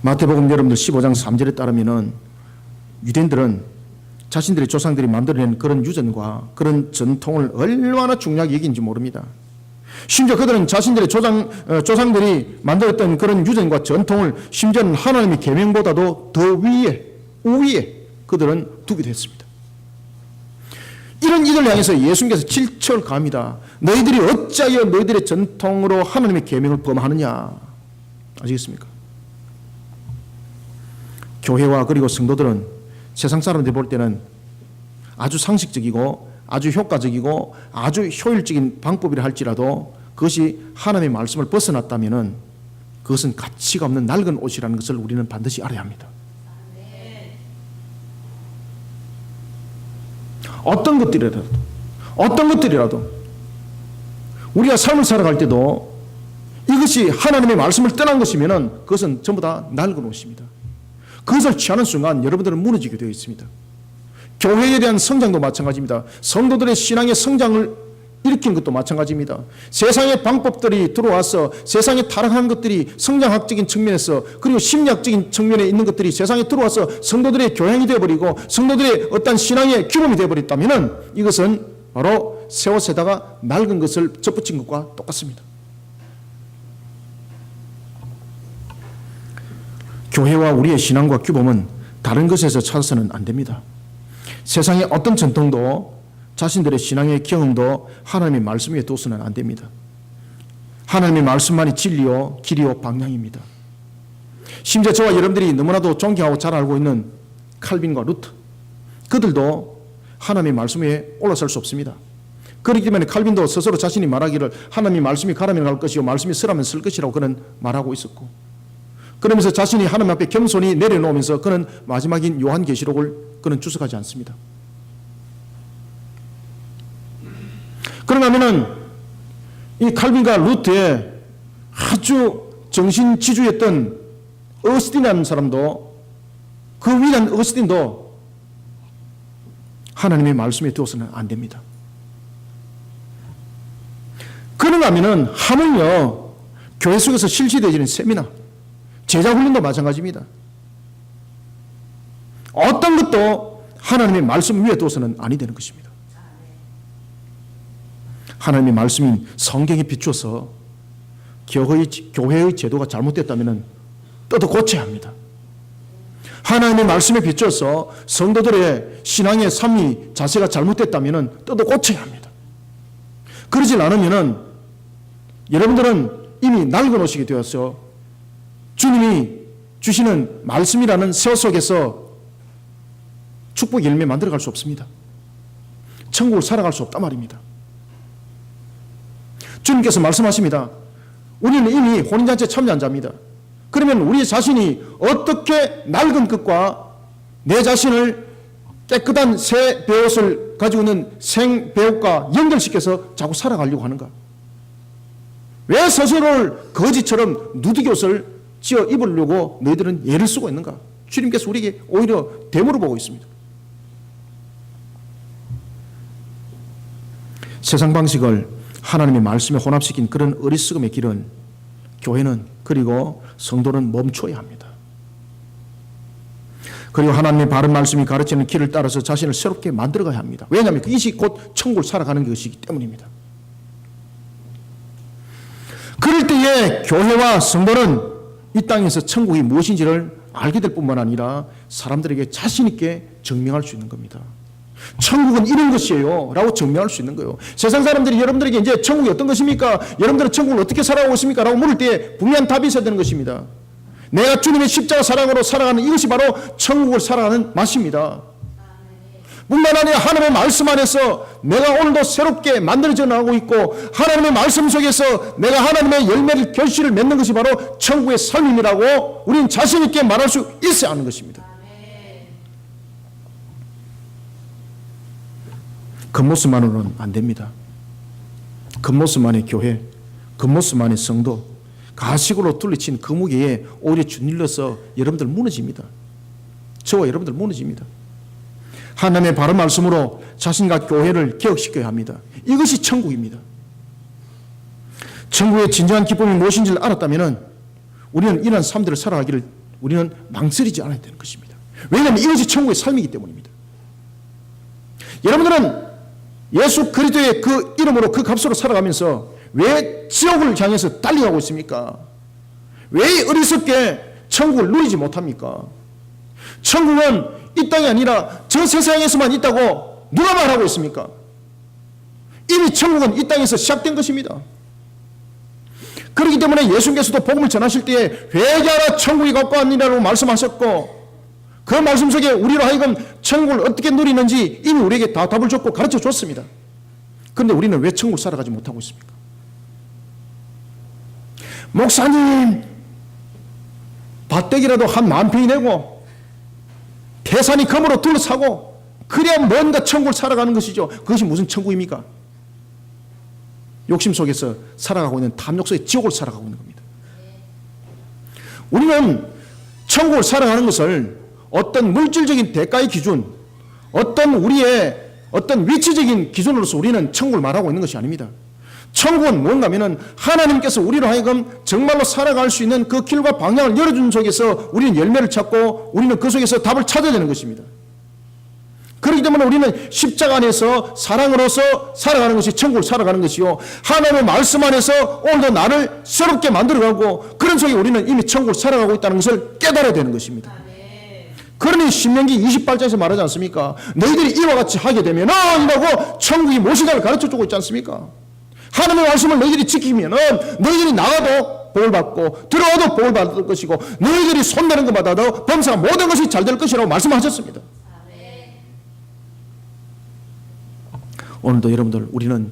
마태복음 여러분들 15장 3절에 따르면은 유대인들은 자신들의 조상들이 만들어낸 그런 유전과 그런 전통을 얼마나 중요하게 여기는지 모릅니다. 심지어 그들은 자신들의 조상들이 만들었던 그런 유전과 전통을 심지어는 하나님의 계명보다도 더 우위에 그들은 두기도 했습니다. 이런 이들을 향해서 예수님께서 질책을 가합니다. 너희들이 어찌하여 너희들의 전통으로 하나님의 계명을 범하느냐. 아시겠습니까? 교회와 그리고 성도들은 세상 사람들이 볼 때는 아주 상식적이고 아주 효과적이고 아주 효율적인 방법이라 할지라도 그것이 하나님의 말씀을 벗어났다면 그것은 가치가 없는 낡은 옷이라는 것을 우리는 반드시 알아야 합니다. 어떤 것들이라도 우리가 삶을 살아갈 때도 이것이 하나님의 말씀을 떠난 것이면 그것은 전부 다 낡은 옷입니다. 그것을 취하는 순간 여러분들은 무너지게 되어 있습니다. 교회에 대한 성장도 마찬가지입니다. 성도들의 신앙의 성장을 일으킨 것도 마찬가지입니다. 세상의 방법들이 들어와서 세상에 타락한 것들이 성장학적인 측면에서 그리고 심리학적인 측면에 있는 것들이 세상에 들어와서 성도들의 교양이 되어버리고 성도들의 어떤 신앙의 규범이 되어버렸다면 이것은 바로 새 옷에다가 낡은 것을 접붙인 것과 똑같습니다. 교회와 우리의 신앙과 규범은 다른 것에서 찾아서는 안 됩니다. 세상의 어떤 전통도 자신들의 신앙의 경험도 하나님의 말씀 위에 둬서는 안 됩니다. 하나님의 말씀만이 진리요 길이요 방향입니다. 심지어 저와 여러분들이 너무나도 존경하고 잘 알고 있는 칼빈과 루터, 그들도 하나님의 말씀 위에 올라설 수 없습니다. 그렇기 때문에 칼빈도 스스로 자신이 말하기를 하나님의 말씀이 가라면 갈 것이요 말씀이 서라면 쓸 것이라고 그는 말하고 있었고, 그러면서 자신이 하나님 앞에 겸손히 내려놓으면서 그는 마지막인 요한계시록을 그는 주석하지 않습니다. 그러면은 이 칼빈과 루트의 아주 정신지주였던 어스틴이라는 사람도, 그 위대한 어스틴도 하나님의 말씀에 두어서는 안 됩니다. 그런가 하면은 하물며 교회 속에서 실시되어지는 세미나, 제자훈련도 마찬가지입니다. 어떤 것도 하나님의 말씀 위에 둬서는 아니 되는 것입니다. 하나님의 말씀인 성경에 비추어서 교회의 제도가 잘못됐다면 뜯어 고쳐야 합니다. 하나님의 말씀에 비추어서 성도들의 신앙의 삶이 자세가 잘못됐다면 뜯어 고쳐야 합니다. 그러지 않으면 여러분들은 이미 낡은 옷이 되어서 주님이 주시는 말씀이라는 새 속에서 축복 열매 만들어갈 수 없습니다. 천국을 살아갈 수 없단 말입니다. 주님께서 말씀하십니다. 우리는 이미 혼인잔치에 참여한 자입니다. 그러면 우리 자신이 어떻게 낡은 것과 내 자신을 깨끗한 새 배옷을 가지고 있는 생 배옷과 연결시켜서 자꾸 살아가려고 하는가? 왜 스스로를 거지처럼 누드기옷을 지어 입으려고 너희들은 애를 쓰고 있는가? 주님께서 우리에게 오히려 대물어 보고 있습니다. 세상 방식을 하나님의 말씀에 혼합시킨 그런 어리석음의 길은 교회는 그리고 성도는 멈춰야 합니다. 그리고 하나님의 바른 말씀이 가르치는 길을 따라서 자신을 새롭게 만들어가야 합니다. 왜냐하면 이것이 곧 천국을 살아가는 것이기 때문입니다. 그럴 때에 교회와 성도는 이 땅에서 천국이 무엇인지를 알게 될 뿐만 아니라 사람들에게 자신 있게 증명할 수 있는 겁니다. 천국은 이런 것이에요 라고 증명할 수 있는 거예요. 세상 사람들이 여러분들에게 이제 천국이 어떤 것입니까? 여러분들은 천국을 어떻게 살아가고 있습니까? 라고 물을 때 분명한 답이 있어야 되는 것입니다. 내가 주님의 십자가 사랑으로 살아가는 이것이 바로 천국을 살아가는 맛입니다. 뿐만 아니라 하나님의 말씀 안에서 내가 오늘도 새롭게 만들어져 나가고 있고 하나님의 말씀 속에서 내가 하나님의 열매를 결실을 맺는 것이 바로 천국의 삶임이라고 우리는 자신 있게 말할 수 있어야 하는 것입니다. 겉모습만으로는 안 됩니다. 겉모습만의 교회, 겉모습만의 성도, 가식으로 둘러친 거무개에 오히려 주닐러서 여러분들 무너집니다. 저와 여러분들 무너집니다. 하나님의 바른 말씀으로 자신과 교회를 개혁시켜야 합니다. 이것이 천국입니다. 천국의 진정한 기쁨이 무엇인지를 알았다면 우리는 이런 삶들을 살아가기를 우리는 망설이지 않아야 되는 것입니다. 왜냐하면 이것이 천국의 삶이기 때문입니다. 여러분들은 예수 그리스도의 그 이름으로 그 값으로 살아가면서 왜 지옥을 향해서 달려가고 있습니까? 왜 어리석게 천국을 누리지 못합니까? 천국은 이 땅이 아니라 저 세상에서만 있다고 누가 말하고 있습니까? 이미 천국은 이 땅에서 시작된 것입니다. 그렇기 때문에 예수님께서도 복음을 전하실 때에 회개하라 천국이 가까웠느니라고 말씀하셨고 그 말씀 속에 우리로 하여금 천국을 어떻게 누리는지 이미 우리에게 다 답을 줬고 가르쳐 줬습니다. 그런데 우리는 왜 천국을 살아가지 못하고 있습니까? 목사님, 밭대기라도 한 10,000평이 내고 태산이 금으로 둘러싸고 그래야 뭔가 천국을 살아가는 것이죠. 그것이 무슨 천국입니까? 욕심 속에서 살아가고 있는 탐욕 속의 지옥을 살아가고 있는 겁니다. 우리는 천국을 살아가는 것을 어떤 물질적인 대가의 기준, 어떤 우리의 어떤 위치적인 기준으로서 우리는 천국을 말하고 있는 것이 아닙니다. 천국은 뭔가 하면은 하나님께서 우리로 하여금 정말로 살아갈 수 있는 그 길과 방향을 열어준 속에서 우리는 열매를 찾고 우리는 그 속에서 답을 찾아야 되는 것입니다. 그렇기 때문에 우리는 십자가 안에서 사랑으로서 살아가는 것이 천국을 살아가는 것이요. 하나님의 말씀 안에서 오늘도 나를 새롭게 만들어가고 그런 속에 우리는 이미 천국을 살아가고 있다는 것을 깨달아야 되는 것입니다. 그러니 신명기 28장에서 말하지 않습니까? 너희들이 이와 같이 하게 되면 이라고 천국이 무엇인가를 가르쳐주고 있지 않습니까? 하나님의 말씀을 너희들이 지키면 너희들이 나가도 복을 받고 들어와도 복을 받을 것이고 너희들이 손내는 것마다도 범사가 모든 것이 잘 될 것이라고 말씀하셨습니다. 오늘도 여러분들 우리는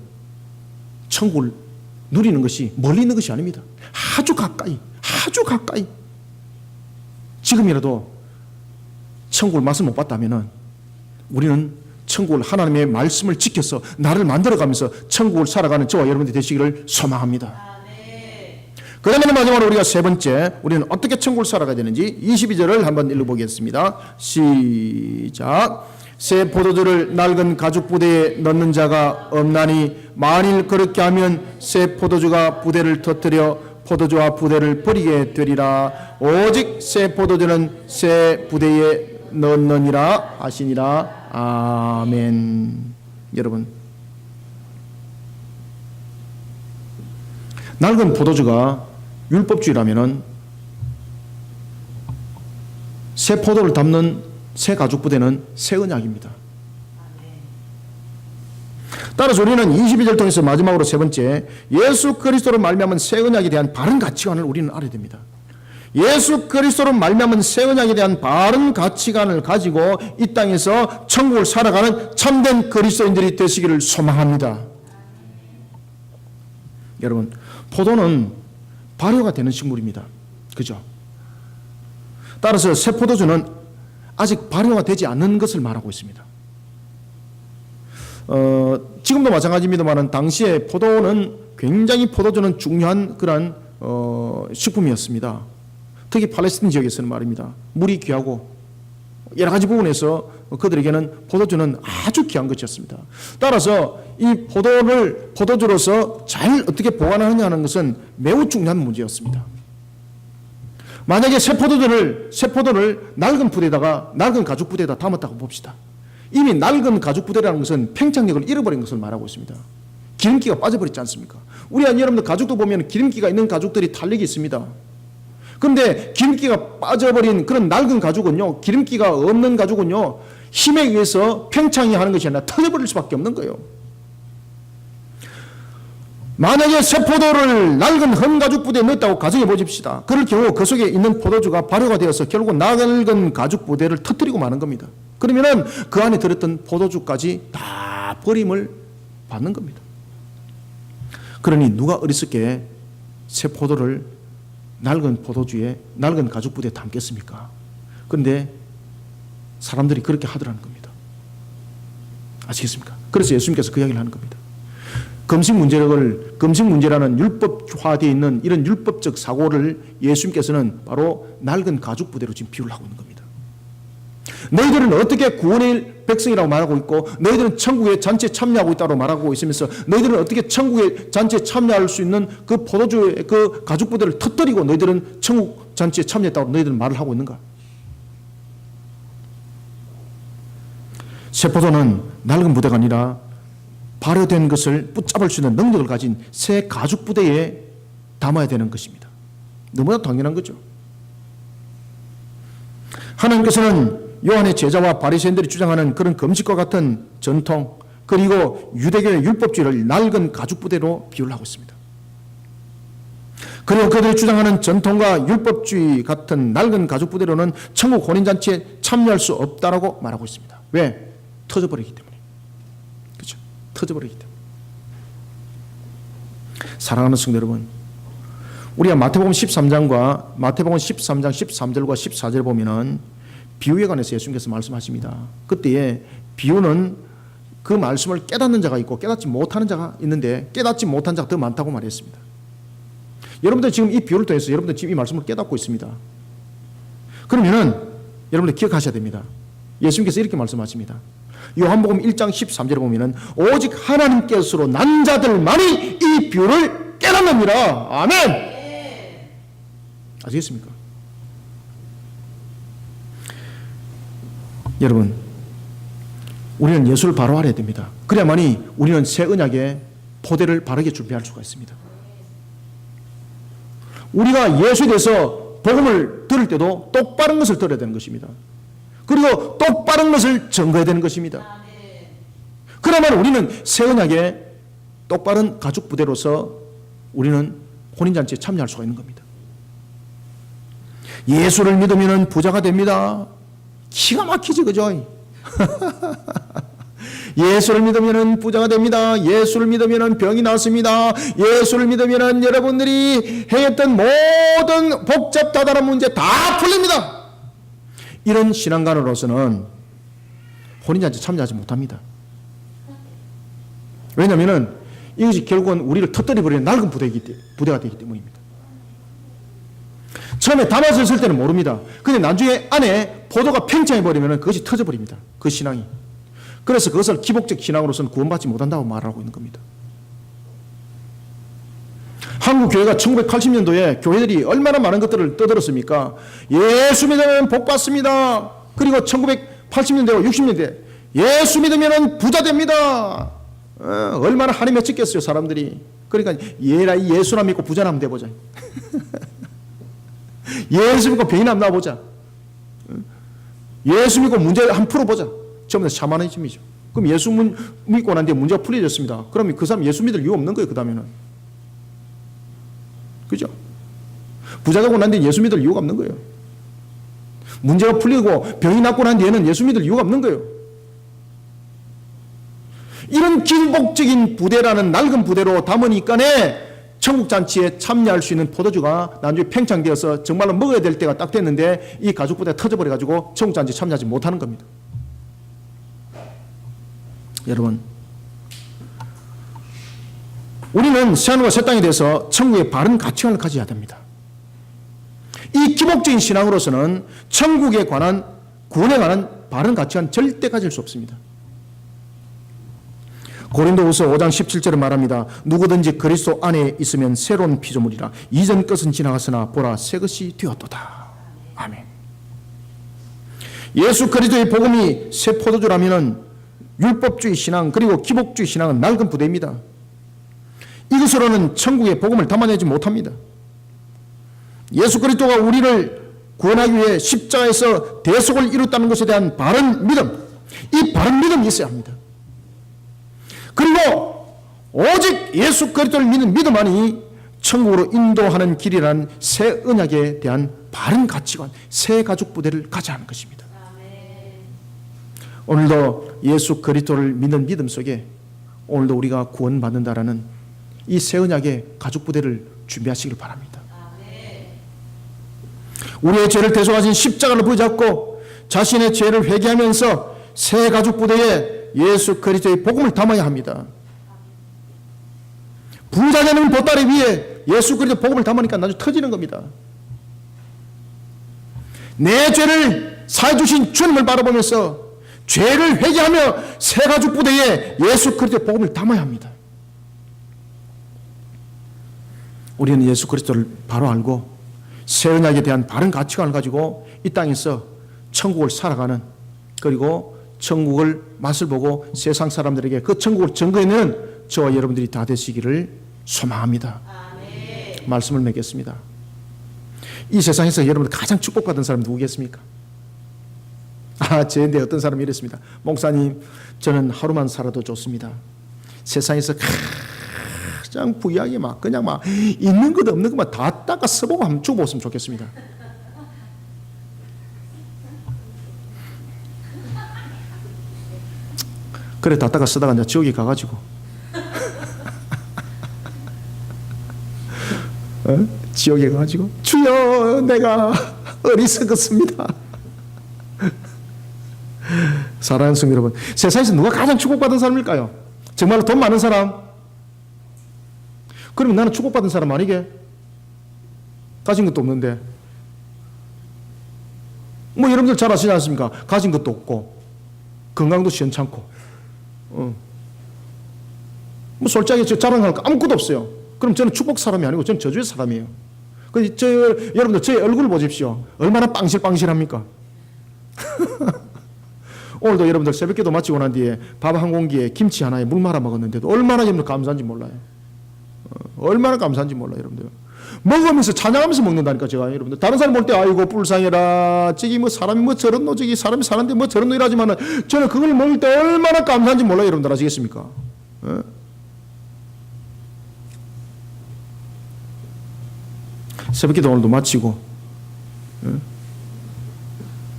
천국을 누리는 것이 멀리 있는 것이 아닙니다. 아주 가까이 지금이라도 천국을 맛을 못 봤다면 우리는 천국을 하나님의 말씀을 지켜서 나를 만들어가면서 천국을 살아가는 저와 여러분들이 되시기를 소망합니다. 그 다음에 마지막으로 우리가 세 번째 우리는 어떻게 천국을 살아가야 되는지 22절을 한번 읽어보겠습니다. 시작. 새 포도주를 낡은 가죽 부대에 넣는 자가 없나니 만일 그렇게 하면 새 포도주가 부대를 터뜨려 포도주와 부대를 버리게 되리라. 오직 새 포도주는 새 부대에 넣느니라 하시니라. 아멘. 여러분, 낡은 포도주가 율법주의라면은 새 포도를 담는 새 가죽 부대는 새 언약입니다. 따라서 우리는 22절 통해서 마지막으로 세 번째 예수 그리스도로 말미암은 새 언약에 대한 바른 가치관을 우리는 알아야 됩니다. 예수 그리스도로 말미암은 새 언약에 대한 바른 가치관을 가지고 이 땅에서 천국을 살아가는 참된 그리스도인들이 되시기를 소망합니다. 여러분, 포도는 발효가 되는 식물입니다. 그죠? 따라서 새 포도주는 아직 발효가 되지 않는 것을 말하고 있습니다. 지금도 마찬가지입니다만 당시에 포도는 굉장히 포도주는 중요한 그런 식품이었습니다. 특히 팔레스틴 지역에서는 말입니다. 물이 귀하고 여러 가지 부분에서 그들에게는 포도주는 아주 귀한 것이었습니다. 따라서 이 포도주로서 잘 어떻게 보관하느냐 하는 것은 매우 중요한 문제였습니다. 만약에 새 포도를 낡은 부대에다가, 낡은 가죽 부대에다 담았다고 봅시다. 이미 낡은 가죽 부대라는 것은 팽창력을 잃어버린 것을 말하고 있습니다. 기름기가 빠져버렸지 않습니까? 우리 여러분들 가죽도 보면 기름기가 있는 가죽들이 탄력이 있습니다. 그런데 기름기가 빠져버린 그런 낡은 가죽은요, 기름기가 없는 가죽은요, 힘에 의해서 팽창이 하는 것이 아니라 터져버릴 수밖에 없는 거예요. 만약에 새 포도를 낡은 험가죽 부대에 넣었다고 가정해 보십시다. 그럴 경우 그 속에 있는 포도주가 발효가 되어서 결국 낡은 가죽 부대를 터뜨리고 마는 겁니다. 그러면은 그 안에 들었던 포도주까지 다 버림을 받는 겁니다. 그러니 누가 어리석게 새 포도를 낡은 포도주에, 낡은 가죽 부대에 담겠습니까? 그런데 사람들이 그렇게 하더라는 겁니다. 아시겠습니까? 그래서 예수님께서 그 이야기를 하는 겁니다. 금식 문제라는 율법화되어 있는 이런 율법적 사고를 예수님께서는 바로 낡은 가죽 부대로 지금 비유를 하고 있는 겁니다. 너희들은 어떻게 구원의 백성이라고 말하고 있고, 너희들은 천국의 잔치에 참여하고 있다고 말하고 있으면서, 너희들은 어떻게 천국의 잔치에 참여할 수 있는 그 포도주의 그 가죽 부대를 터뜨리고 너희들은 천국 잔치에 참여했다고 너희들은 말을 하고 있는가? 새 포도는 낡은 부대가 아니라 발효된 것을 붙잡을 수 있는 능력을 가진 새 가죽 부대에 담아야 되는 것입니다. 너무나 당연한 거죠. 하나님께서는 요한의 제자와 바리새인들이 주장하는 그런 금식과 같은 전통, 그리고 유대교의 율법주의를 낡은 가죽 부대로 비유를 하고 있습니다. 그리고 그들이 주장하는 전통과 율법주의 같은 낡은 가죽 부대로는 천국 혼인잔치에 참여할 수 없다라고 말하고 있습니다. 왜? 터져버리기 때문에. 그렇죠? 터져버리기 때문에. 사랑하는 성도 여러분, 우리가 마태복음 13장 13절과 14절 보면은 비유에 관해서 예수님께서 말씀하십니다. 그때에 비유는 그 말씀을 깨닫는 자가 있고 깨닫지 못하는 자가 있는데, 깨닫지 못한 자가 더 많다고 말했습니다. 여러분들 지금 이 비유를 통해서 여러분들 지금 이 말씀을 깨닫고 있습니다. 그러면은 여러분들 기억하셔야 됩니다. 예수님께서 이렇게 말씀하십니다. 요한복음 1장 13절에 보면은 오직 하나님께서로 난 자들만이 이 비유를 깨닫느니라. 아멘. 아시겠습니까? 여러분, 우리는 예수를 바로 알아야 됩니다. 그래야만이 우리는 새 언약의 포대를 바르게 준비할 수가 있습니다. 우리가 예수에 대해서 복음을 들을 때도 똑바른 것을 들어야 되는 것입니다. 그리고 똑바른 것을 증거해야 되는 것입니다. 그러면 우리는 새 언약의 똑바른 가죽 부대로서 우리는 혼인잔치에 참여할 수가 있는 겁니다. 예수를 믿으면 부자가 됩니다. 기가 막히지, 그죠? 예수를 믿으면 부자가 됩니다. 예수를 믿으면 병이 낫습니다. 예수를 믿으면 여러분들이 행했던 모든 복잡다단한 문제 다 풀립니다. 이런 신앙가로서는 혼인잔치에 참여하지 못합니다. 왜냐하면 이것이 결국은 우리를 터뜨려버리는 낡은 부대가 되기 때문입니다. 처음에 담아서 있을 때는 모릅니다. 근데 나중에 안에 포도가 팽창해버리면 그것이 터져버립니다. 그 신앙이. 그래서 그것을 기복적 신앙으로서는 구원받지 못한다고 말하고 있는 겁니다. 한국 교회가 1980년도에 교회들이 얼마나 많은 것들을 떠들었습니까? 예수 믿으면 복 받습니다. 그리고 1980년대와 60년대 예수 믿으면 부자 됩니다. 얼마나 한이 맺혔겠어요, 사람들이. 그러니까 예수나 믿고 부자나 한번 돼보자. 예수 믿고 병이나 한번 나와보자. 예수 믿고 문제 한번 풀어보자. 전부 다 샤머니즘이죠. 그럼 예수 믿고 난 뒤에 문제가 풀려졌습니다. 그러면 그 사람 예수 믿을 이유 없는 거예요, 그 다음에는. 그죠? 부자 되고 난 뒤에 예수 믿을 이유가 없는 거예요. 문제가 풀리고 병이 낫고 난 뒤에는 예수 믿을 이유가 없는 거예요. 이런 기복적인 부대라는 낡은 부대로 담으니까네 천국잔치에 참여할 수 있는 포도주가 나중에 팽창되어서 정말로 먹어야 될 때가 딱 됐는데 이 가죽 부대가 터져버려가지고 천국잔치에 참여하지 못하는 겁니다. 여러분, 우리는 새하늘과 새 땅에 대해서 천국의 바른 가치관을 가져야 됩니다. 이 기복적인 신앙으로서는 천국에 관한, 구원에 관한 바른 가치관 절대 가질 수 없습니다. 고린도후서 5장 17절에 말합니다. 누구든지 그리스도 안에 있으면 새로운 피조물이라. 이전 것은 지나갔으나 보라 새 것이 되었도다. 아멘. 예수 그리스도의 복음이 새 포도주라면은 율법주의 신앙 그리고 기복주의 신앙은 낡은 부대입니다. 이것으로는 천국의 복음을 담아내지 못합니다. 예수 그리스도가 우리를 구원하기 위해 십자가에서 대속을 이뤘다는 것에 대한 바른 믿음, 이 바른 믿음이 있어야 합니다. 그리고 오직 예수 그리스도를 믿는 믿음만이 천국으로 인도하는 길이라는 새 언약에 대한 바른 가치관, 새 가죽 부대를 가져야 하는 것입니다. 오늘도 예수 그리스도를 믿는 믿음 속에 오늘도 우리가 구원받는다라는 이 새 언약의 가죽 부대를 준비하시길 바랍니다. 우리의 죄를 대속하신 십자가를 부여잡고 자신의 죄를 회개하면서 새 가죽 부대에 예수 그리스도의 복음을 담아야 합니다. 부자 되는 보따리 위에 예수 그리스도의 복음을 담으니까 나중에 터지는 겁니다. 내 죄를 사해 주신 주님을 바라보면서 죄를 회개하며 새 가죽 부대에 예수 그리스도의 복음을 담아야 합니다. 우리는 예수 그리스도를 바로 알고 새 언약에 대한 바른 가치관을 가지고 이 땅에서 천국을 살아가는, 그리고 천국을 맛을 보고 세상 사람들에게 그 천국을 증거해내는 저와 여러분들이 다 되시기를 소망합니다. 아멘. 말씀을 맺겠습니다. 이 세상에서 여러분들 가장 축복받은 사람이 누구겠습니까? 제인데 어떤 사람이 이랬습니다. 목사님, 저는 하루만 살아도 좋습니다. 세상에서 가장 부유하게 그냥 있는 것 없는 것만 다 닦아 써보고 한번 죽어봤으면 좋겠습니다. 그래 다 닦아 쓰다가 이제 지옥에 가가지고 지옥에 가가지고 주여 내가 어리석었습니다. 사랑하는 성도 여러분, 세상에서 누가 가장 축복받은 사람일까요? 정말로 돈 많은 사람? 그러면 나는 축복받은 사람 아니게? 가진 것도 없는데. 여러분들 잘 아시지 않습니까? 가진 것도 없고 건강도 시원찮고 솔직하게 자랑할 거 아무것도 없어요. 그럼 저는 축복 사람이 아니고 저는 저주의 사람이에요. 여러분들 제 얼굴을 보십시오. 얼마나 빵실빵실합니까? 오늘도 여러분들 새벽기도 마치고 난 뒤에 밥 한 공기에 김치 하나에 물 말아 먹었는데도 얼마나 여러분들 감사한지 몰라요. 얼마나 감사한지 몰라요, 여러분들. 먹으면서 찬양하면서 먹는다니까, 제가 여러분들. 다른 사람 볼 때 아이고 불쌍해라, 저기 사람이 저런 노, 저기 사람이 사는데 저런 노 이라지만은 저는 그걸 먹을 때 얼마나 감사한지 몰라요, 여러분들. 아시겠습니까? 새벽기도 오늘도 마치고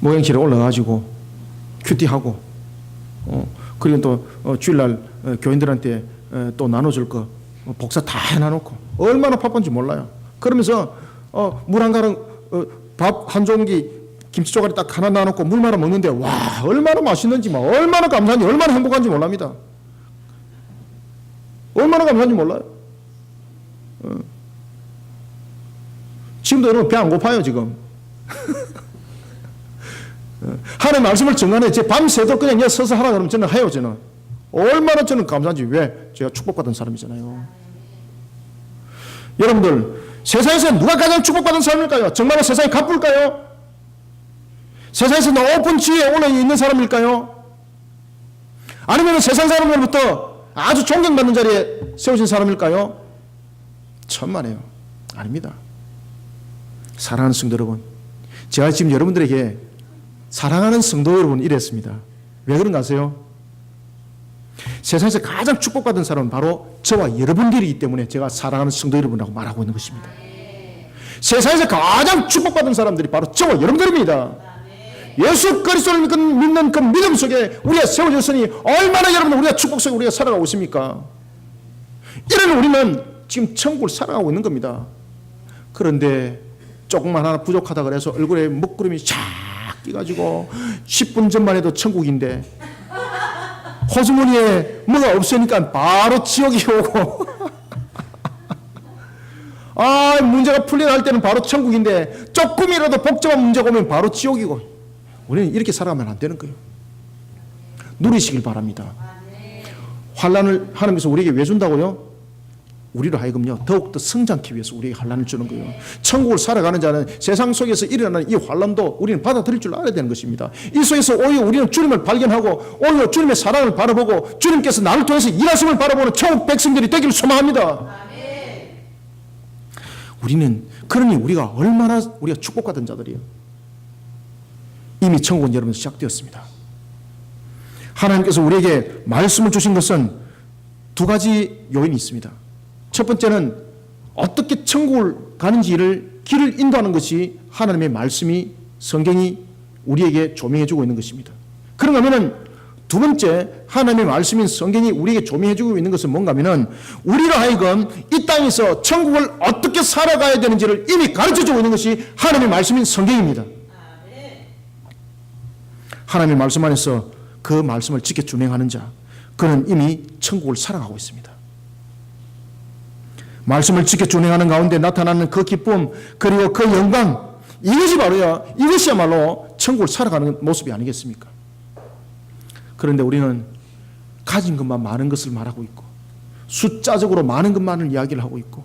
목욕실에 올라가지고 큐티하고 그리고 또 주일날 교인들한테 또 나눠줄 거 복사 다 해놔놓고 얼마나 바쁜지 몰라요. 그러면서 물 한 가랑 밥 한 종기 김치 쪼가리 딱 하나 놔놓고 물 말아 먹는데 와 얼마나 맛있는지 얼마나 감사한지 얼마나 행복한지 몰랍니다. 얼마나 감사한지 몰라요. 지금도 여러분 배 안 고파요 지금. 하나님 말씀을 정하네. 제 밤새도록 그냥 여기 서서 하라 그러면 저는 해요. 저는 얼마나 저는 감사한지. 왜? 제가 축복받은 사람이잖아요. 여러분들 세상에서 누가 가장 축복받은 사람일까요? 정말로 세상이 가쁠까요? 세상에서 높은 지위에 올라 있는 사람일까요? 아니면 세상 사람들로부터 아주 존경받는 자리에 세우신 사람일까요? 천만에요. 아닙니다. 사랑하는 성도 여러분, 제가 지금 여러분들에게 사랑하는 성도 여러분 이랬습니다. 왜 그런가 아세요? 세상에서 가장 축복받은 사람은 바로 저와 여러분들이기 때문에 제가 사랑하는 성도 여러분이라고 말하고 있는 것입니다. 세상에서 가장 축복받은 사람들이 바로 저와 여러분들입니다. 예수 그리스도를 믿는 그 믿음 속에 우리가 세워졌으니 얼마나 여러분 우리가 축복 속에 우리가 살아가고 있습니까? 이런 우리는 지금 천국을 살아가고 있는 겁니다. 그런데 조금만 하나 부족하다 그래서 얼굴에 먹구름이 쫙 끼가지고 10분 전만 해도 천국인데 호주머니에 뭐가 없으니까 바로 지옥이 오고 문제가 풀리라 할 때는 바로 천국인데 조금이라도 복잡한 문제가 오면 바로 지옥이고 우리는 이렇게 살아가면 안 되는 거예요. 누리시길 바랍니다. 환난을 하나님께서 우리에게 왜 준다고요? 우리로 하여금요 더욱더 성장하기 위해서 우리에게 환난을 주는 거예요. 천국을 살아가는 자는 세상 속에서 일어나는 이 환난도 우리는 받아들일 줄 알아야 되는 것입니다. 이 속에서 오히려 우리는 주님을 발견하고 오히려 주님의 사랑을 바라보고 주님께서 나를 통해서 일하심을 바라보는 천국 백성들이 되기를 소망합니다. 우리는 그러니 우리가 얼마나 우리가 축복받은 자들이에요. 이미 천국은 여러분 시작되었습니다. 하나님께서 우리에게 말씀을 주신 것은 두 가지 요인이 있습니다. 첫 번째는 어떻게 천국을 가는지를 길을 인도하는 것이 하나님의 말씀이 성경이 우리에게 조명해 주고 있는 것입니다. 그런가 하면은 두 번째 하나님의 말씀인 성경이 우리에게 조명해 주고 있는 것은 뭔가 하면은 우리로 하여금 이 땅에서 천국을 어떻게 살아가야 되는지를 이미 가르쳐 주고 있는 것이 하나님의 말씀인 성경입니다. 하나님의 말씀 안에서 그 말씀을 지켜 준행하는 자 그는 이미 천국을 살아가고 있습니다. 말씀을 지켜 준행하는 가운데 나타나는 그 기쁨 그리고 그 영광 이것이야말로 천국을 살아가는 모습이 아니겠습니까? 그런데 우리는 가진 것만 많은 것을 말하고 있고 숫자적으로 많은 것만을 이야기를 하고 있고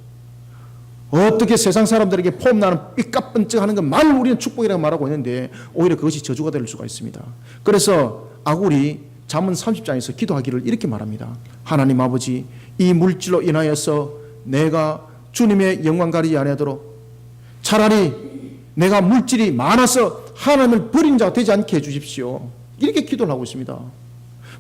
어떻게 세상 사람들에게 폼나는 삐까뻔쩍하는 것만을 우리는 축복이라고 말하고 있는데 오히려 그것이 저주가 될 수가 있습니다. 그래서 아굴이 잠언 30장에서 기도하기를 이렇게 말합니다. 하나님 아버지 이 물질로 인하여서 내가 주님의 영광 가리지 아니하도록 차라리 내가 물질이 많아서 하나님을 버린 자가 되지 않게 해주십시오. 이렇게 기도를 하고 있습니다.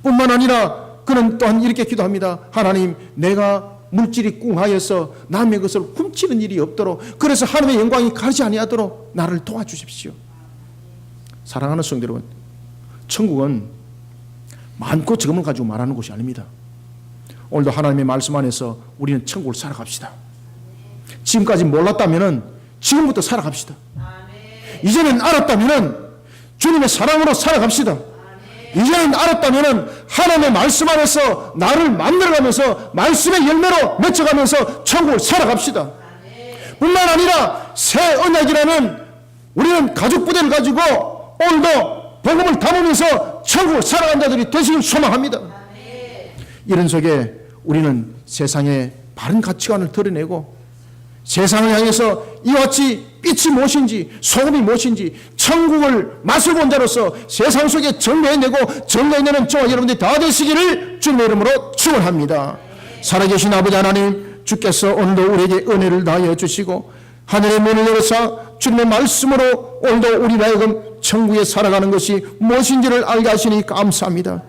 뿐만 아니라 그는 또한 이렇게 기도합니다. 하나님 내가 물질이 꿍하여서 남의 것을 훔치는 일이 없도록 그래서 하나님의 영광이 가리지 아니하도록 나를 도와주십시오. 사랑하는 성도 여러분, 천국은 많고 적음을 가지고 말하는 곳이 아닙니다. 오늘도 하나님의 말씀 안에서 우리는 천국을 살아갑시다. 지금까지 몰랐다면 지금부터 살아갑시다. 이제는 알았다면 주님의 사랑으로 살아갑시다. 이제는 알았다면 하나님의 말씀 안에서 나를 만들어가면서 말씀의 열매로 맺혀가면서 천국을 살아갑시다. 뿐만 아니라 새 언약이라는 우리는 가죽 부대를 가지고 오늘도 복음을 담으면서 천국을 살아간 자들이 되시길 소망합니다. 이런 속에 우리는 세상의 바른 가치관을 드러내고 세상을 향해서 이와 같이 빛이 무엇인지 소금이 무엇인지 천국을 맛을 본 자로서 세상 속에 전도해내고 전도해내는 저와 여러분들이 다 되시기를 주님의 이름으로 축원합니다. 살아계신 아버지 하나님, 주께서 오늘도 우리에게 은혜를 다하여 주시고 하늘의 문을 열어서 주님의 말씀으로 오늘도 우리 하여금 천국에 살아가는 것이 무엇인지를 알게 하시니 감사합니다.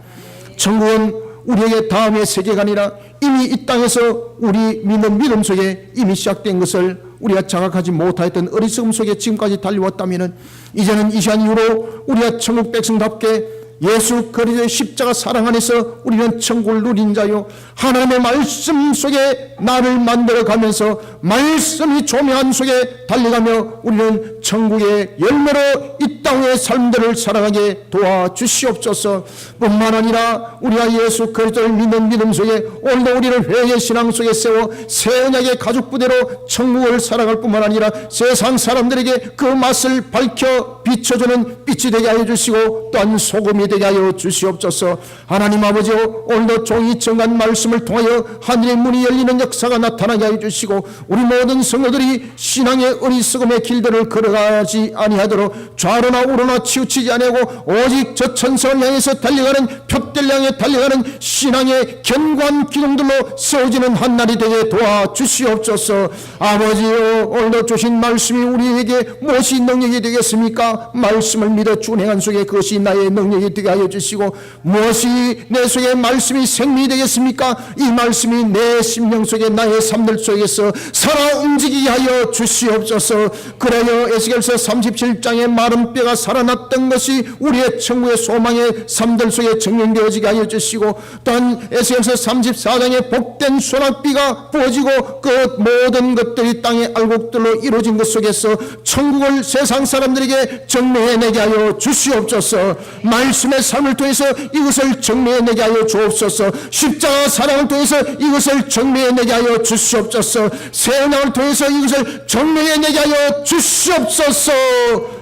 천국은 우리에게 다음의 세계가 아니라 이미 이 땅에서 우리 믿는 믿음 속에 이미 시작된 것을 우리가 자각하지 못하였던 어리석음 속에 지금까지 달려왔다면 이제는 이 시간 이후로 우리가 천국 백성답게 예수 그리스도의 십자가 사랑 안에서 우리는 천국을 누린 자요 하나님의 말씀 속에 나를 만들어가면서 말씀이 조명한 속에 달려가며 우리는 천국의 열매로 이 땅의 삶들을 살아가게 도와주시옵소서. 뿐만 아니라 우리가 예수 그리스도를 믿는 믿음 속에 오늘도 우리를 회개의 신앙 속에 세워 새 언약의 가죽부대로 천국을 살아갈 뿐만 아니라 세상 사람들에게 그 맛을 밝혀 비춰주는 빛이 되게 하여 주시고 또한 소금이 되게 하여 주시옵소서. 하나님 아버지 오늘도 종이 정한 말씀을 통하여 하늘의 문이 열리는 역사가 나타나게 하여 주시고 우리 모든 성도들이 신앙의 어리석음의 길들을 걸어가지 아니하도록 좌로나 우로나 치우치지 아니하고 오직 저 천성을 향해서 달려가는 표대를 향해 달려가는 신앙의 견고한 기둥들로 세워지는 한날이 되게 도와주시옵소서. 아버지여 오늘도 주신 말씀이 우리에게 무엇이 능력이 되겠습니까? 말씀을 믿어 준행한 속에 그것이 나의 능력이 되게 하여 주시고, 무엇이 내 속에 말씀이 생명이 되겠습니까? 이 말씀이 내 심령 속에 나의 삶들 속에서 살아 움직이게 하여 주시옵소서. 그래요 에스겔서 37장의 마른 뼈가 살아났던 것이 우리의 천국의 소망의 삶들 속에 증명되어지게 하여 주시고, 또한 에스겔서 34장의 복된 소낙비가 부어지고 그 모든 것들이 땅의 알곡들로 이루어진 것 속에서 천국을 세상 사람들에게 증명해내게 하여 주시옵소서. 말씀의 삶을 통해서 이것을 증명해내게 하여 주옵소서. 십자가 사랑을 통해서 이것을 증명해내게 하여 주시옵소서. 세운왕을 통해서 이것을 증명해내게 하여 주시옵소서.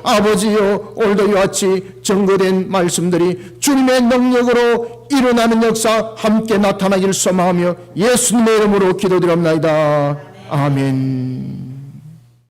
아버지여, 오늘도 이와 같이 증거된 말씀들이 주님의 능력으로 일어나는 역사 함께 나타나기를 소망하며 예수님의 이름으로 기도드립니다. 아멘.